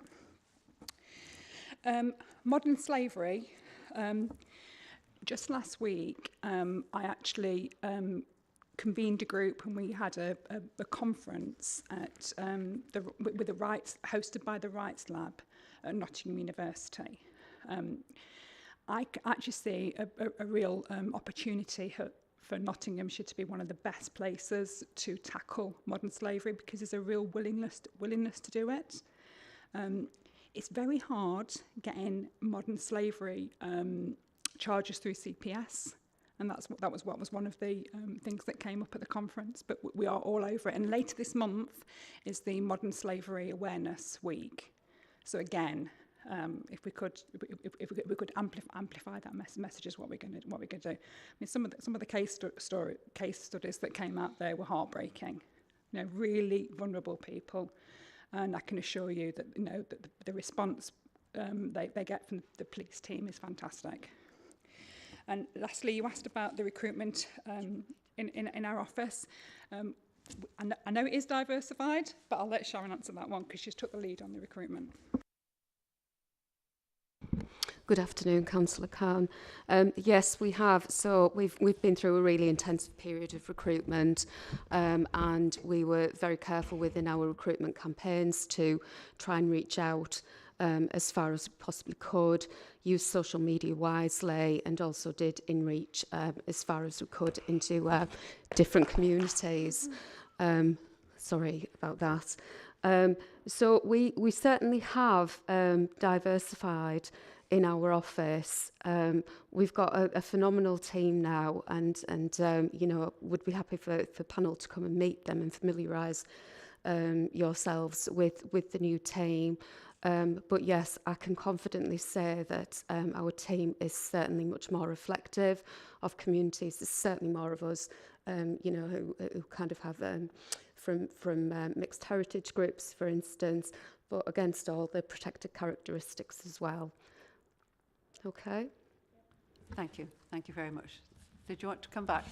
Modern slavery. Just last week, I actually convened a group, and we had a conference at hosted by the Rights Lab at Nottingham University. I actually see a real opportunity for Nottinghamshire to be one of the best places to tackle modern slavery, because there's a real willingness to do it. It's very hard getting modern slavery charges through CPS, and that was one of the things that came up at the conference. But we are all over it. And later this month is the Modern Slavery Awareness Week. So again, if we could amplify that message, is what we're going to do. I mean, some of the case studies that came out there were heartbreaking. Really vulnerable people, and I can assure you that that the response they get from the police team is fantastic. And lastly, you asked about the recruitment in our office. I know it is diversified, but I'll let Sharon answer that one, because she's took the lead on the recruitment.
Good afternoon, Councillor Khan. Yes, we have. So we've been through a really intensive period of recruitment, and we were very careful within our recruitment campaigns to try and reach out as far as we possibly could, use social media wisely, and also did in-reach as far as we could into different communities. Sorry about that. So we certainly have diversified in our office. We've got a phenomenal team now, and you know, would be happy for panel to come and meet them and familiarise yourselves with the new team. But yes, I can confidently say that our team is certainly much more reflective of communities. There's certainly more of us, you know, who kind of have from mixed heritage groups, for instance, but against all the protected characteristics as well. Okay.
Thank you. Thank you very much. Did you want to come back?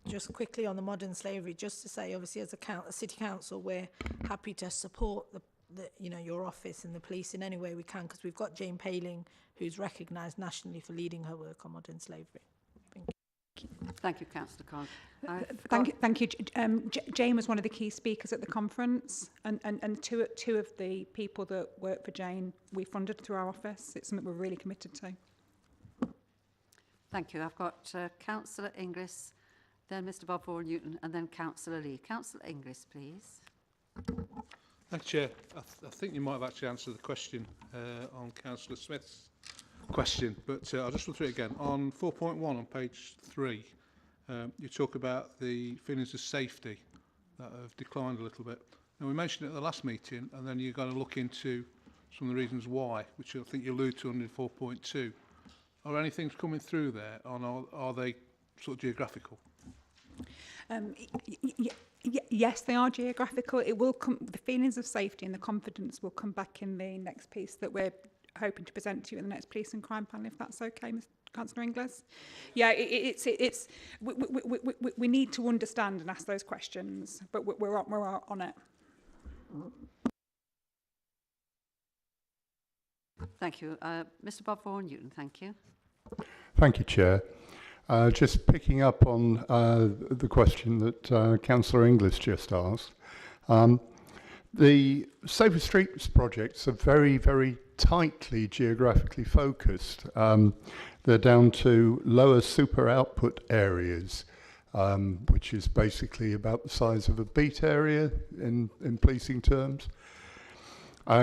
Just quickly on the modern slavery, just to say, obviously, as a city council, we're happy to support the you know, your office and the police in any way we can, because we've got Jane Paling, who's recognised nationally for leading her work on modern slavery. Thank you.
Thank you, Councillor Conn.
Thank you. Jane was one of the key speakers at the conference, and two of the people that work for Jane we funded through our office. It's something we're really committed to.
Thank you. I've got Councillor Inglis, then Mr Bob Vaughan-Newton, and then Councillor Lee. Councillor Inglis, please.
Thank you, Chair. I think you might have actually answered the question on Councillor Smith's question, but I'll just look through it again. On 4.1 on page 3, you talk about the feelings of safety that have declined a little bit. Now, we mentioned it at the last meeting, and then you're going to look into some of the reasons why, which I think you allude to under 4.2. Are any things coming through there, or are they sort of geographical?
Yes, they are geographical. It will come. The feelings of safety and the confidence will come back in the next piece that we're hoping to present to you in the next police and crime panel, if that's okay, Councillor Inglis. Yeah, we need to understand and ask those questions, but we're on it.
Thank you. Mr Bob Vaughan-Newton, thank you.
Thank you, Chair. Just picking up on the question that Councillor Inglis just asked. The Safer Streets projects are very, very tightly geographically focused. They're down to lower super output areas, which is basically about the size of a beat area in policing terms.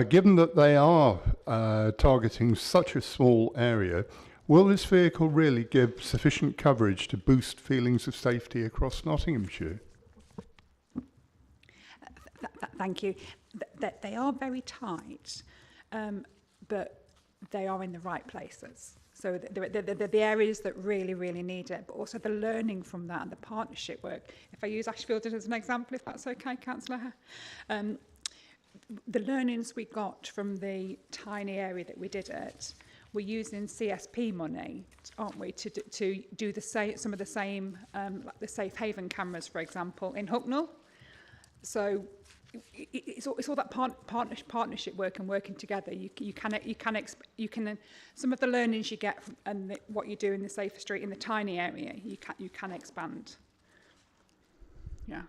Given that they are targeting such a small area, will this vehicle really give sufficient coverage to boost feelings of safety across Nottinghamshire?
Thank you. They are very tight, but they are in the right places. So they're the areas that really, really need it, but also the learning from that and the partnership work. If I use Ashfield as an example, if that's okay, Councillor. The learnings we got from the tiny area that we did it, we're using CSP money, aren't we, to do some of the same, like the safe haven cameras, for example, in Hucknall. So it's all that partnership work and working together. You can some of the learnings you get from, and what you do in the safer street in the tiny area, you can expand. Yeah.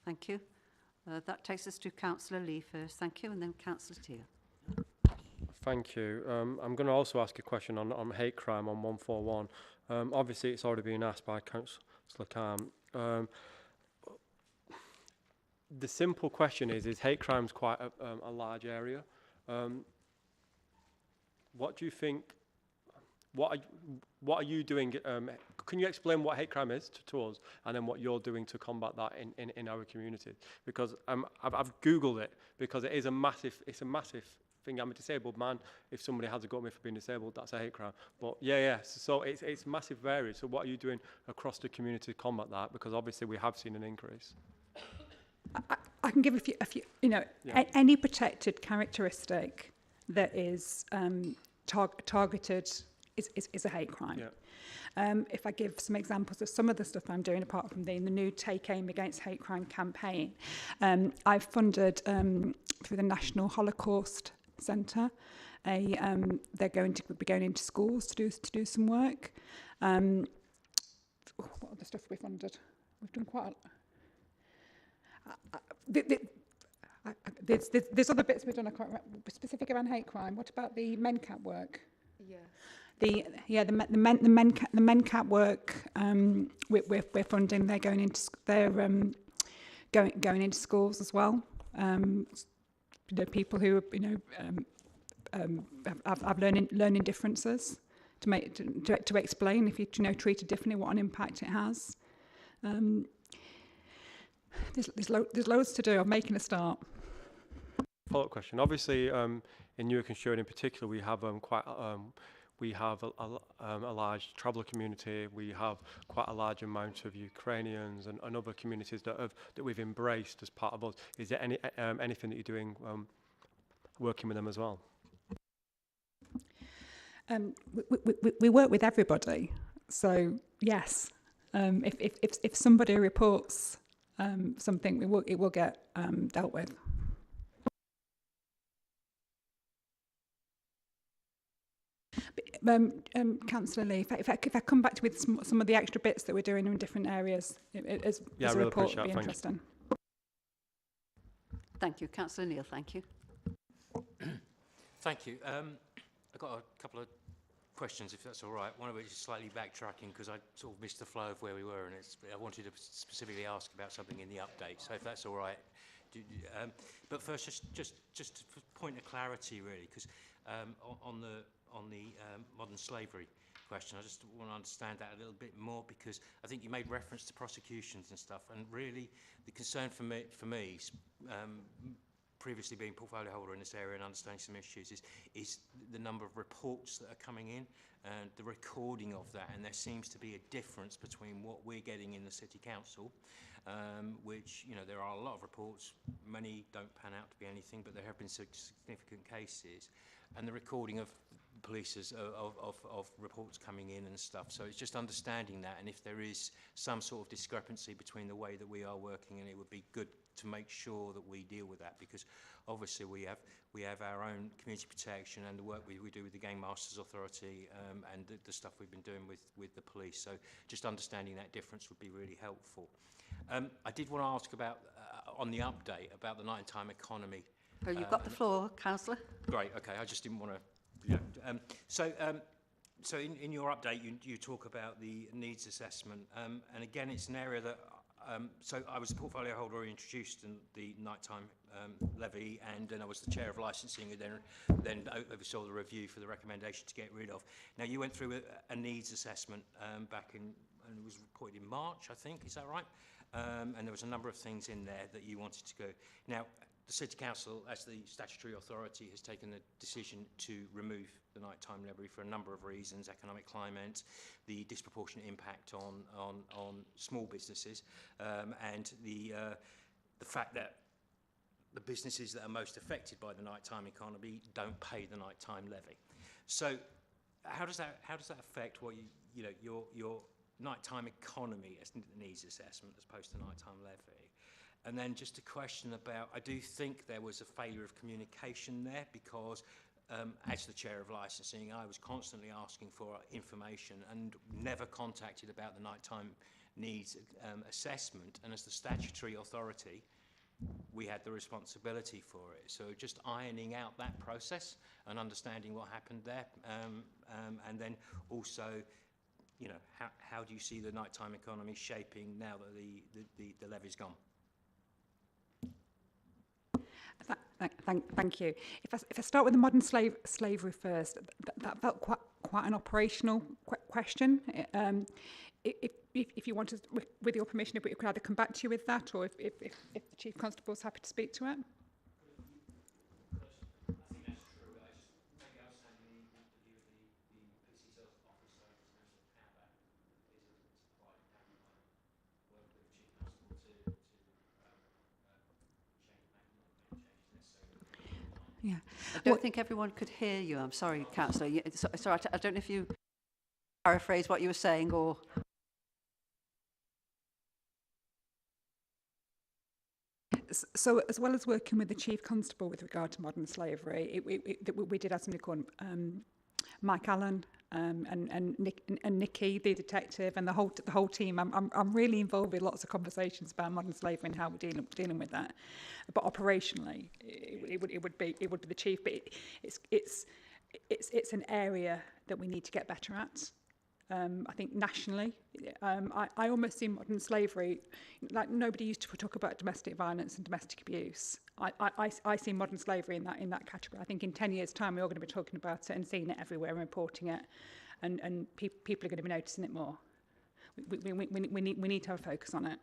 Thank you. That takes us to Councillor Lee first. Thank you, and then Councillor Teal.
Thank you. I'm going to also ask a question on hate crime on 141. Obviously, it's already been asked by Councillor Khan. The simple question is hate crime's quite a large area. What do you think? What are you doing? Can you explain what hate crime is to us, and then what you're doing to combat that in our community? Because I've Googled it, because it's a massive thing. I'm a disabled man. If somebody has a go at me for being disabled, that's a hate crime. But yeah. So it's massive varied. So what are you doing across the community to combat that? Because obviously we have seen an increase.
I can give a few. You know, any protected characteristic that is targeted is a hate crime. Yeah. If I give some examples of some of the stuff I'm doing, apart from the new Take Aim Against Hate Crime campaign, I've funded through the National Holocaust Centre. They're going to be going into schools to do some work. What other stuff have we funded? We've done quite a lot. There's other bits we've done specific around hate crime. What about the MenCap work?
Yeah.
The MenCap work we're funding. They're going into going into schools as well. People who have learning differences to explain if you treated differently what an impact it has. There's loads to do. I'm making a start.
Follow-up question. Obviously, in Nottinghamshire in particular, we have we have a large traveller community. We have quite a large amount of Ukrainians and other communities that we've embraced as part of us. Is there anything that you're doing working with them as well?
We work with everybody. So yes, if somebody reports something, it will get dealt with. Councillor Lee, if I come back to with some of the extra bits that we're doing in different areas, as a
really
report would be
that.
interesting.
Thank you. Councillor Neil, thank you.
Thank you. I've got a couple of questions, if that's all right. One of which is slightly backtracking because I sort of missed the flow of where we were, and I wanted to specifically ask about something in the update. So if that's all right. But first, just for point of clarity, really, because on the modern slavery question, I just want to understand that a little bit more, because I think you made reference to prosecutions and stuff, and really the concern for me previously being portfolio holder in this area and understanding some issues is the number of reports that are coming in and the recording of that, and there seems to be a difference between what we're getting in the City Council, which, there are a lot of reports, many don't pan out to be anything, but there have been significant cases, and the recording of police of reports coming in and stuff. So it's just understanding that, and if there is some sort of discrepancy between the way that we are working, and it would be good to make sure that we deal with that, because obviously we have our own community protection and the work we do with the Game Masters Authority, and the stuff we've been doing with the police. So just understanding that difference would be really helpful. I did want to ask about on the update about the nighttime economy.
Oh, you've got the floor, Councillor.
Great. Okay, I just didn't want to. So in your update, you talk about the needs assessment, and again, it's an area that. So I was the portfolio holder who introduced the nighttime levy, and then I was the chair of licensing, and then oversaw the review for the recommendation to get rid of. Now, you went through a needs assessment back in, and it was reported in March, I think. Is that right? And there was a number of things in there that you wanted to go. Now, the City Council, as the statutory authority, has taken the decision to remove the nighttime levy for a number of reasons: economic climate, the disproportionate impact on small businesses, and the fact that the businesses that are most affected by the nighttime economy don't pay the nighttime levy. So, how does that affect what your nighttime economy as needs assessment as opposed to nighttime levy? And then just a question about, I do think there was a failure of communication there, because as the chair of licensing, I was constantly asking for information and never contacted about the nighttime needs assessment. And as the statutory authority, we had the responsibility for it. So just ironing out that process and understanding what happened there. And then also, how do you see the nighttime economy shaping now that the levy's gone?
Thank you. If I start with the modern slavery first, that felt quite an operational question. If you wanted, with your permission, if we could either come back to you with that, or if the Chief Constable is happy to speak to it. Yeah.
I don't think everyone could hear you. I'm sorry, Councillor. Sorry, I don't know if you paraphrase what you were saying or...
So, as well as working with the Chief Constable with regard to modern slavery, we did have somebody called Mike Allen and Nikki, the detective, and the whole team. I'm really involved with lots of conversations about modern slavery and how we're dealing with that. But operationally, it would be the chief. But it's it's an area that we need to get better at. I think nationally, I almost see modern slavery, like nobody used to talk about domestic violence and domestic abuse. I see modern slavery in that category. I think in 10 years' time, we're all going to be talking about it and seeing it everywhere and reporting it, and people are going to be noticing it more. We need to have a focus on it.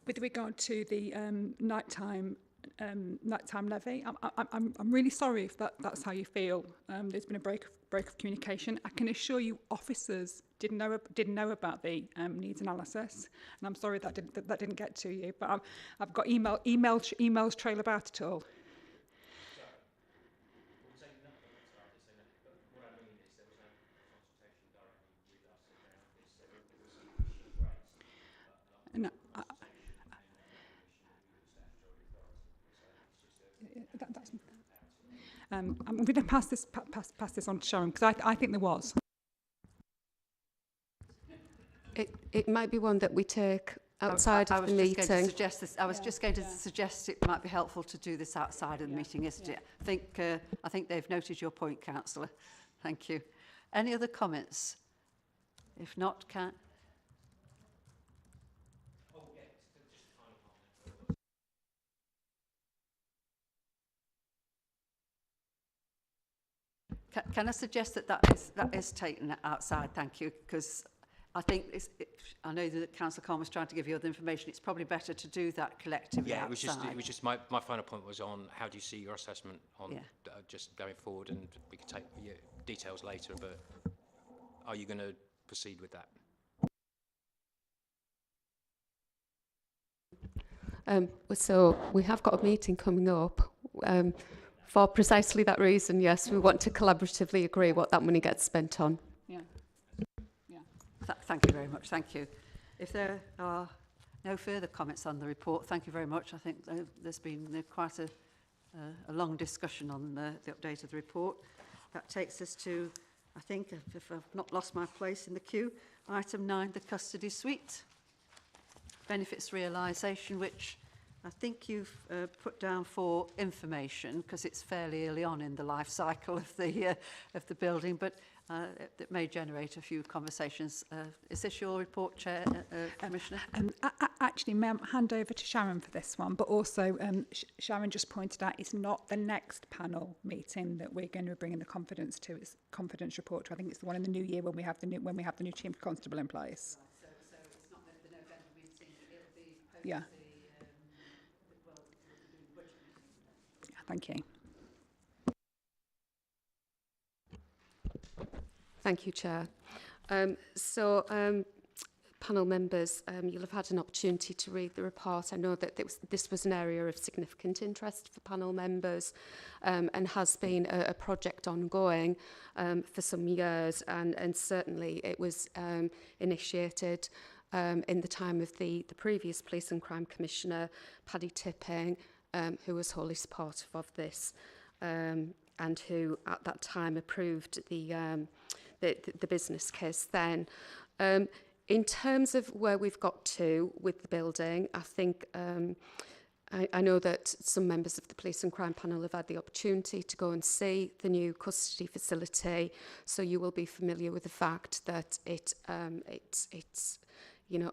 With regard to the nighttime levy, I'm really sorry if that's how you feel. There's been a break of communication. I can assure you, officers didn't know about the needs analysis, and I'm sorry that didn't get to you. But I've got emails trail about it all. No, I'm going to pass this on to Sharon, because I think there was.
It might be one that we take outside of the meeting.
I was just going to suggest it might be helpful to do this outside of the meeting, isn't it? I think they've noted your point, Councillor. Thank you. Any other comments? If not, Can I suggest that is taken outside? Thank you, because I think I know that Councillor Khan was trying to give you other information. It's probably better to do that collectively outside.
It was just my final point was on how do you see your assessment on just going forward, and we can take details later. But are you going to proceed with that?
So we have got a meeting coming up. For precisely that reason, yes, we want to collaboratively agree what that money gets spent on.
Yeah.
Thank you very much. Thank you. If there are no further comments on the report, thank you very much. I think there's been quite a long discussion on the update of the report. That takes us to, I think, if I've not lost my place in the queue, item 9, the custody suite. Benefits realisation, which I think you've put down for information, because it's fairly early on in the life cycle of the building, but it may generate a few conversations. Is this your report, Chair, Commissioner?
Actually, may I hand over to Sharon for this one, but also Sharon just pointed out it's not the next panel meeting that we're going to be bringing the confidence to. It's confidence report to. I think it's the one in the new year when we have the new chief constable in place.
Right, so it's not the November meeting. It'll be post
Yeah. Thank you.
Thank you, Chair. Panel members, you'll have had an opportunity to read the report. I know that this was an area of significant interest for panel members and has been a project ongoing for some years, and certainly it was initiated in the time of the previous Police and Crime Commissioner, Paddy Tipping, who was wholly supportive of this and who at that time approved the business case then. In terms of where we've got to with the building, I think I know that some members of the Police and Crime Panel have had the opportunity to go and see the new custody facility, so you will be familiar with the fact that it's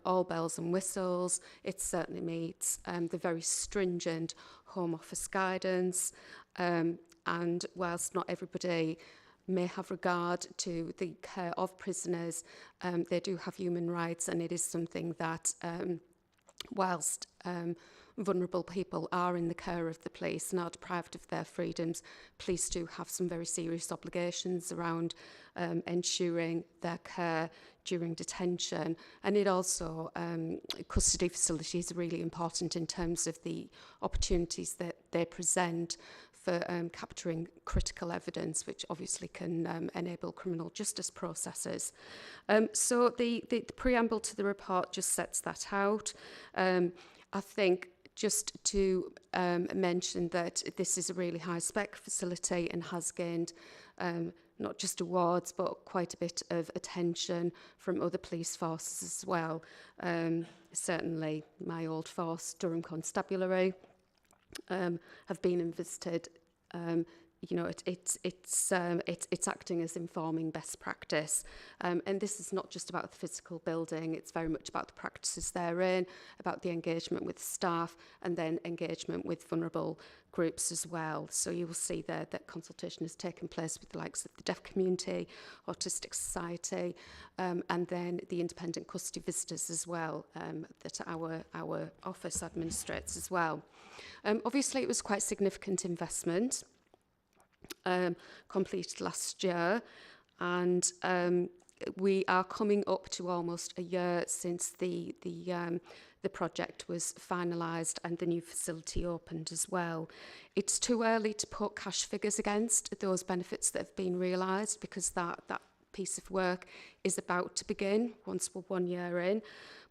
all bells and whistles. It certainly meets the very stringent Home Office guidance, and whilst not everybody may have regard to the care of prisoners, they do have human rights, and it is something that whilst vulnerable people are in the care of the police and are deprived of their freedoms, police do have some very serious obligations around ensuring their care during detention. And it also, custody facilities are really important in terms of the opportunities that they present for capturing critical evidence, which obviously can enable criminal justice processes. So the preamble to the report just sets that out. I think just to mention that this is a really high-spec facility and has gained not just awards, but quite a bit of attention from other police forces as well. Certainly my old force, Durham Constabulary, have been and visited you know, it's acting as informing best practice. And this is not just about the physical building, it's very much about the practices therein, about the engagement with staff, and then engagement with vulnerable groups as well. So you will see there that consultation has taken place with the likes of the deaf community, Autistic Society, and then the independent custody visitors as well, that our office administrates as well. Obviously, it was quite significant investment completed last year, and we are coming up to almost a year since the project was finalised and the new facility opened as well. It's too early to put cash figures against those benefits that have been realised, because that piece of work is about to begin once we're 1 year in.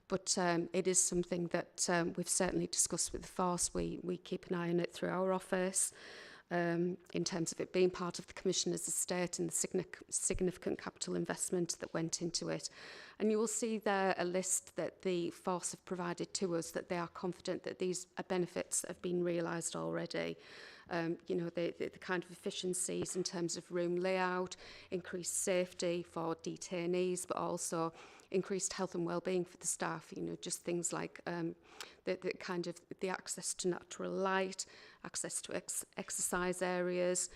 But it is something that we've certainly discussed with the force. We keep an eye on it through our office, in terms of it being part of the Commissioner's estate and the significant capital investment that went into it. And you will see there a list that the force have provided to us, that they are confident that these are benefits that have been realised already. You know, the kind of efficiencies in terms of room layout, increased safety for detainees, but also increased health and well-being for the staff. You know, just things like the kind of the access to natural light, access to exercise areas,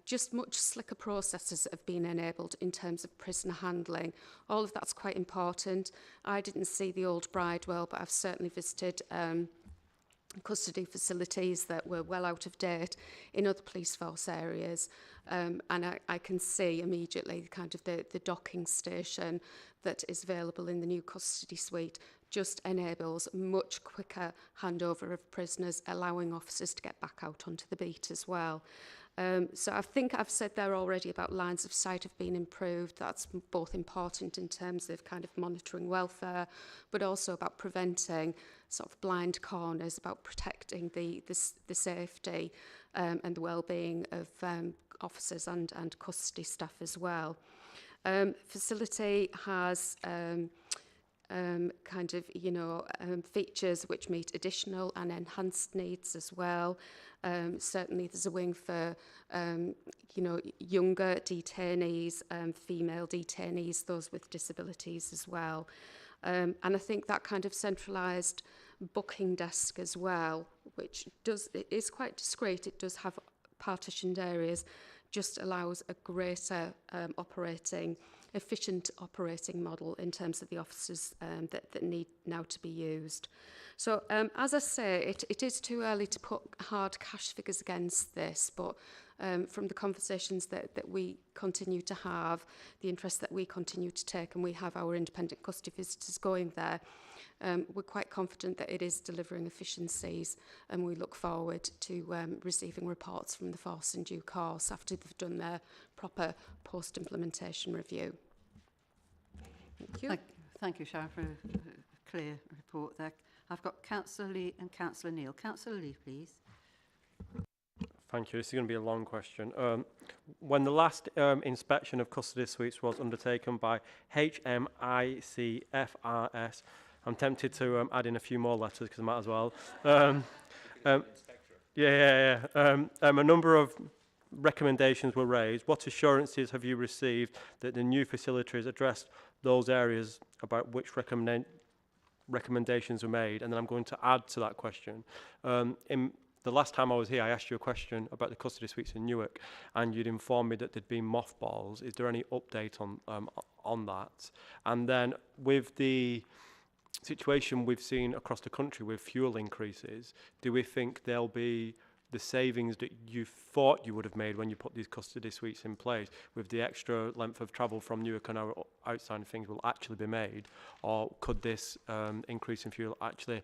just much slicker processes that have been enabled in terms of prisoner handling. All of that's quite important. I didn't see the old Bridewell, but I've certainly visited custody facilities that were well out of date in other police force areas, and I can see immediately kind of the docking station that is available in the new custody suite just enables much quicker handover of prisoners, allowing officers to get back out onto the beat as well. So I think I've said there already about lines of sight have been improved. That's both important in terms of kind of monitoring welfare, but also about preventing sort of blind corners, about protecting the safety and the well-being of officers and custody staff as well. Facility has kind of, you know, features which meet additional and enhanced needs as well. Certainly there's a wing for, you know, younger detainees, female detainees, those with disabilities as well. And I think that kind of centralised booking desk as well, which it is quite discreet, it does have partitioned areas, just allows a greater efficient operating model in terms of the officers that need now to be used. So as I say, it is too early to put hard cash figures against this, but from the conversations that we continue to have, the interest that we continue to take, and we have our independent custody visitors going there, we're quite confident that it is delivering efficiencies, and we look forward to receiving reports from the force in due course after they've done their proper post-implementation review. Thank you.
Thank you, Sharon, for a clear report there. I've got Councillor Lee and Councillor Neil. Councillor Lee, please.
Thank you. This is going to be a long question. When the last inspection of custody suites was undertaken by HMICFRS, I'm tempted to add in a few more letters because I might as well. A number of recommendations were raised. What assurances have you received that the new facilities addressed those areas about which recommendations were made? And then I'm going to add to that question. In the last time I was here, I asked you a question about the custody suites in Newark, and you'd informed me that there'd been mothballs. Is there any update on that? And then with the situation we've seen across the country with fuel increases, do we think there'll be the savings that you thought you would have made when you put these custody suites in place with the extra length of travel from Newark and our outside things will actually be made? Or could this increase in fuel actually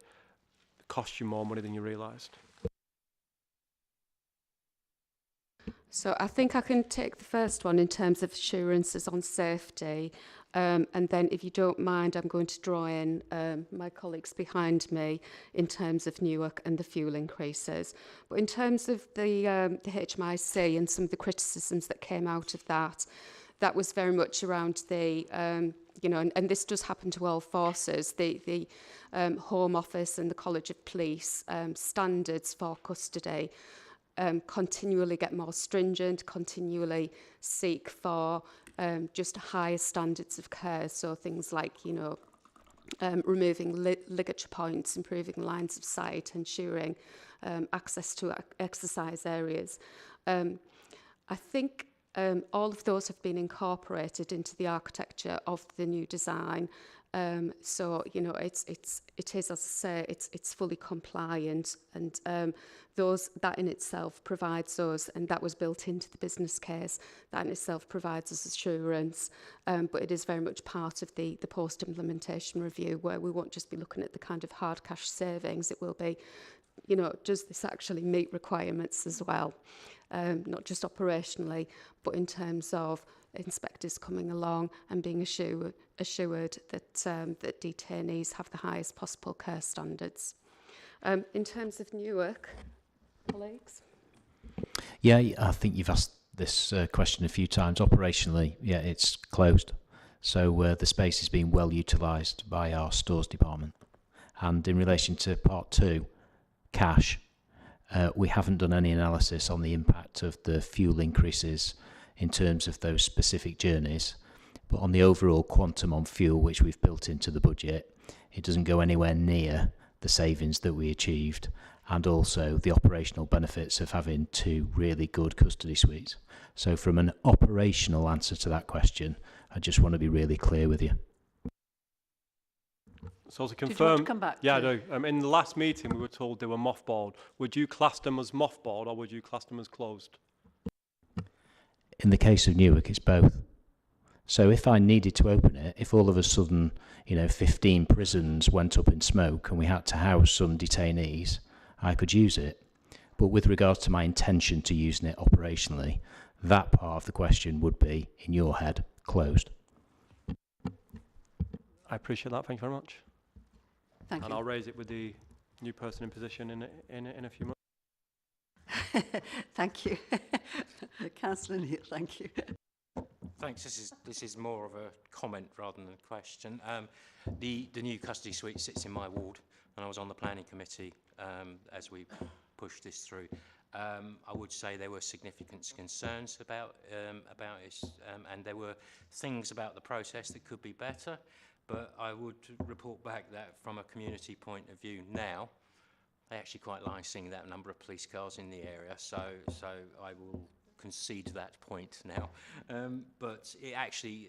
cost you more money than you realised?
So I think I can take the first one in terms of assurances on safety. And then, if you don't mind, I'm going to draw in my colleagues behind me in terms of Newark and the fuel increases. But in terms of the HMIC and some of the criticisms that came out of that, that was very much around the, you know, and this does happen to all forces, the Home Office and the College of Police standards for custody continually get more stringent, continually seek for just higher standards of care. So things like, you know, removing ligature points, improving lines of sight, ensuring access to exercise areas. I think all of those have been incorporated into the architecture of the new design. So, you know, it is, as I say, it's fully compliant, and that in itself provides us, and that was built into the business case, that in itself provides us assurance, but it is very much part of the post-implementation review, where we won't just be looking at the kind of hard cash savings. It will be, you know, does this actually meet requirements as well? Not just operationally, but in terms of inspectors coming along and being assured that that detainees have the highest possible care standards. In terms of Newark, colleagues?
Yeah, I think you've asked this question a few times. Operationally, yeah, it's closed. So the space is being well utilised by our stores department. And in relation to part 2, cash, we haven't done any analysis on the impact of the fuel increases in terms of those specific journeys, but on the overall quantum on fuel which we've built into the budget, it doesn't go anywhere near the savings that we achieved, and also the operational benefits of having 2 really good custody suites. So from an operational answer to that question, I just want to be really clear with you.
So to
Did you want
confirm,
to come back
yeah,
to-
I do. In the last meeting, we were told they were mothballed. Would you class them as mothballed, or would you class them as closed?
In the case of Newark, it's both. So if I needed to open it, if all of a sudden, you know, 15 prisons went up in smoke and we had to house some detainees, I could use it. But with regards to my intention to using it operationally, that part of the question would be, in your head, closed.
I appreciate that. Thank you very much.
Thank
and
you.
I'll raise it with the new person in position in a few months.
Thank you. Councillor Neal, thank you.
Thanks. This is more of a comment rather than a question. The new custody suite sits in my ward, and I was on the planning committee as we pushed this through. I would say there were significant concerns about it, and there were things about the process that could be better. But I would report back that from a community point of view now, they actually quite like seeing that number of police cars in the area. So I will concede that point now. But it actually,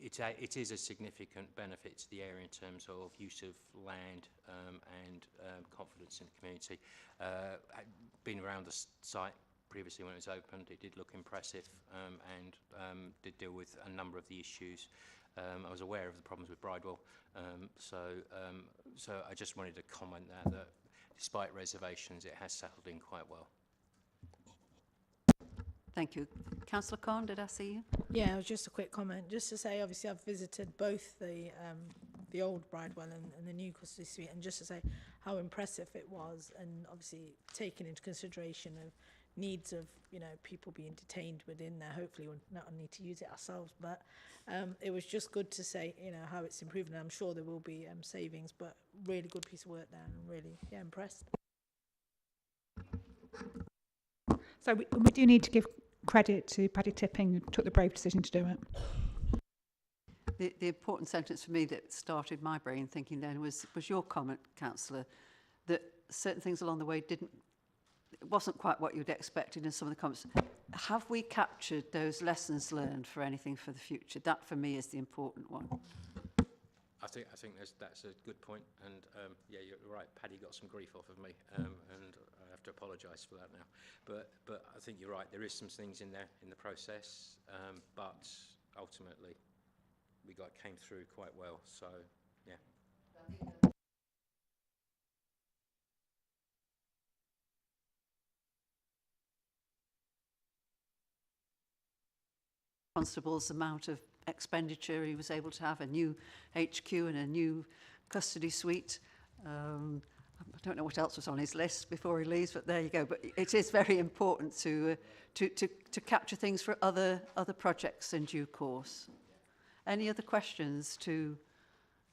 it is a significant benefit to the area in terms of use of land and confidence in the community. Been around the site previously when it was opened, it did look impressive and did deal with a number of the issues. I was aware of the problems with Bridewell, so I just wanted to comment that despite reservations, it has settled in quite well.
Thank you. Councillor Corn, did I see you?
Yeah, it was just a quick comment. Just to say, obviously, I've visited both the old Bridewell and the new custody suite, and just to say how impressive it was, and obviously taking into consideration of needs of, you know, people being detained within there. Hopefully we'll not need to use it ourselves, but it was just good to say, you know, how it's improving. I'm sure there will be savings, but really good piece of work there, and really, yeah, impressed.
So we do need to give credit to Paddy Tipping, who took the brave decision to do it.
The important sentence for me that started my brain thinking then was your comment, Councillor, that certain things along the way it wasn't quite what you'd expected in some of the comments. Have we captured those lessons learned for anything for the future? That for me is the important one.
I think that's a good point, and yeah, you're right. Paddy got some grief off of me, and I have to apologise for that now. But I think you're right. There is some things in there in the process, but ultimately we came through quite well. So yeah.
Constable's amount of expenditure he was able to have, a new HQ and a new custody suite. I don't know what else was on his list before he leaves, but there you go. But it is very important to capture things for other projects in due course. Any other questions to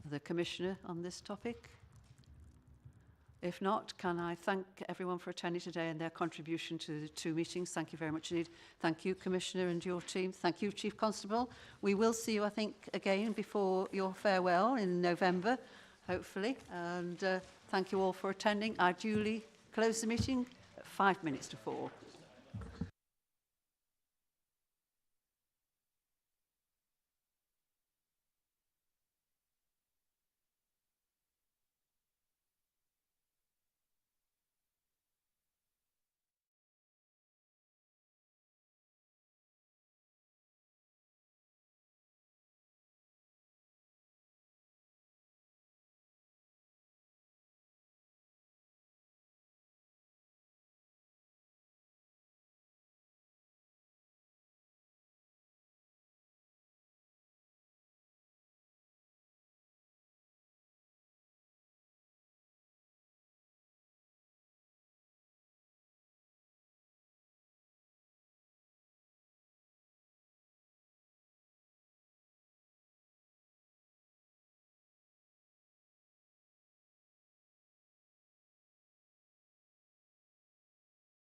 the Commissioner on this topic? If not, can I thank everyone for attending today and their contribution to the 2 meetings. Thank you very much indeed. Thank you, Commissioner, and your team. Thank you, Chief Constable. We will see you, I think, again before your farewell in November, hopefully. And thank you all for attending. I duly close the meeting at 5 minutes to 4.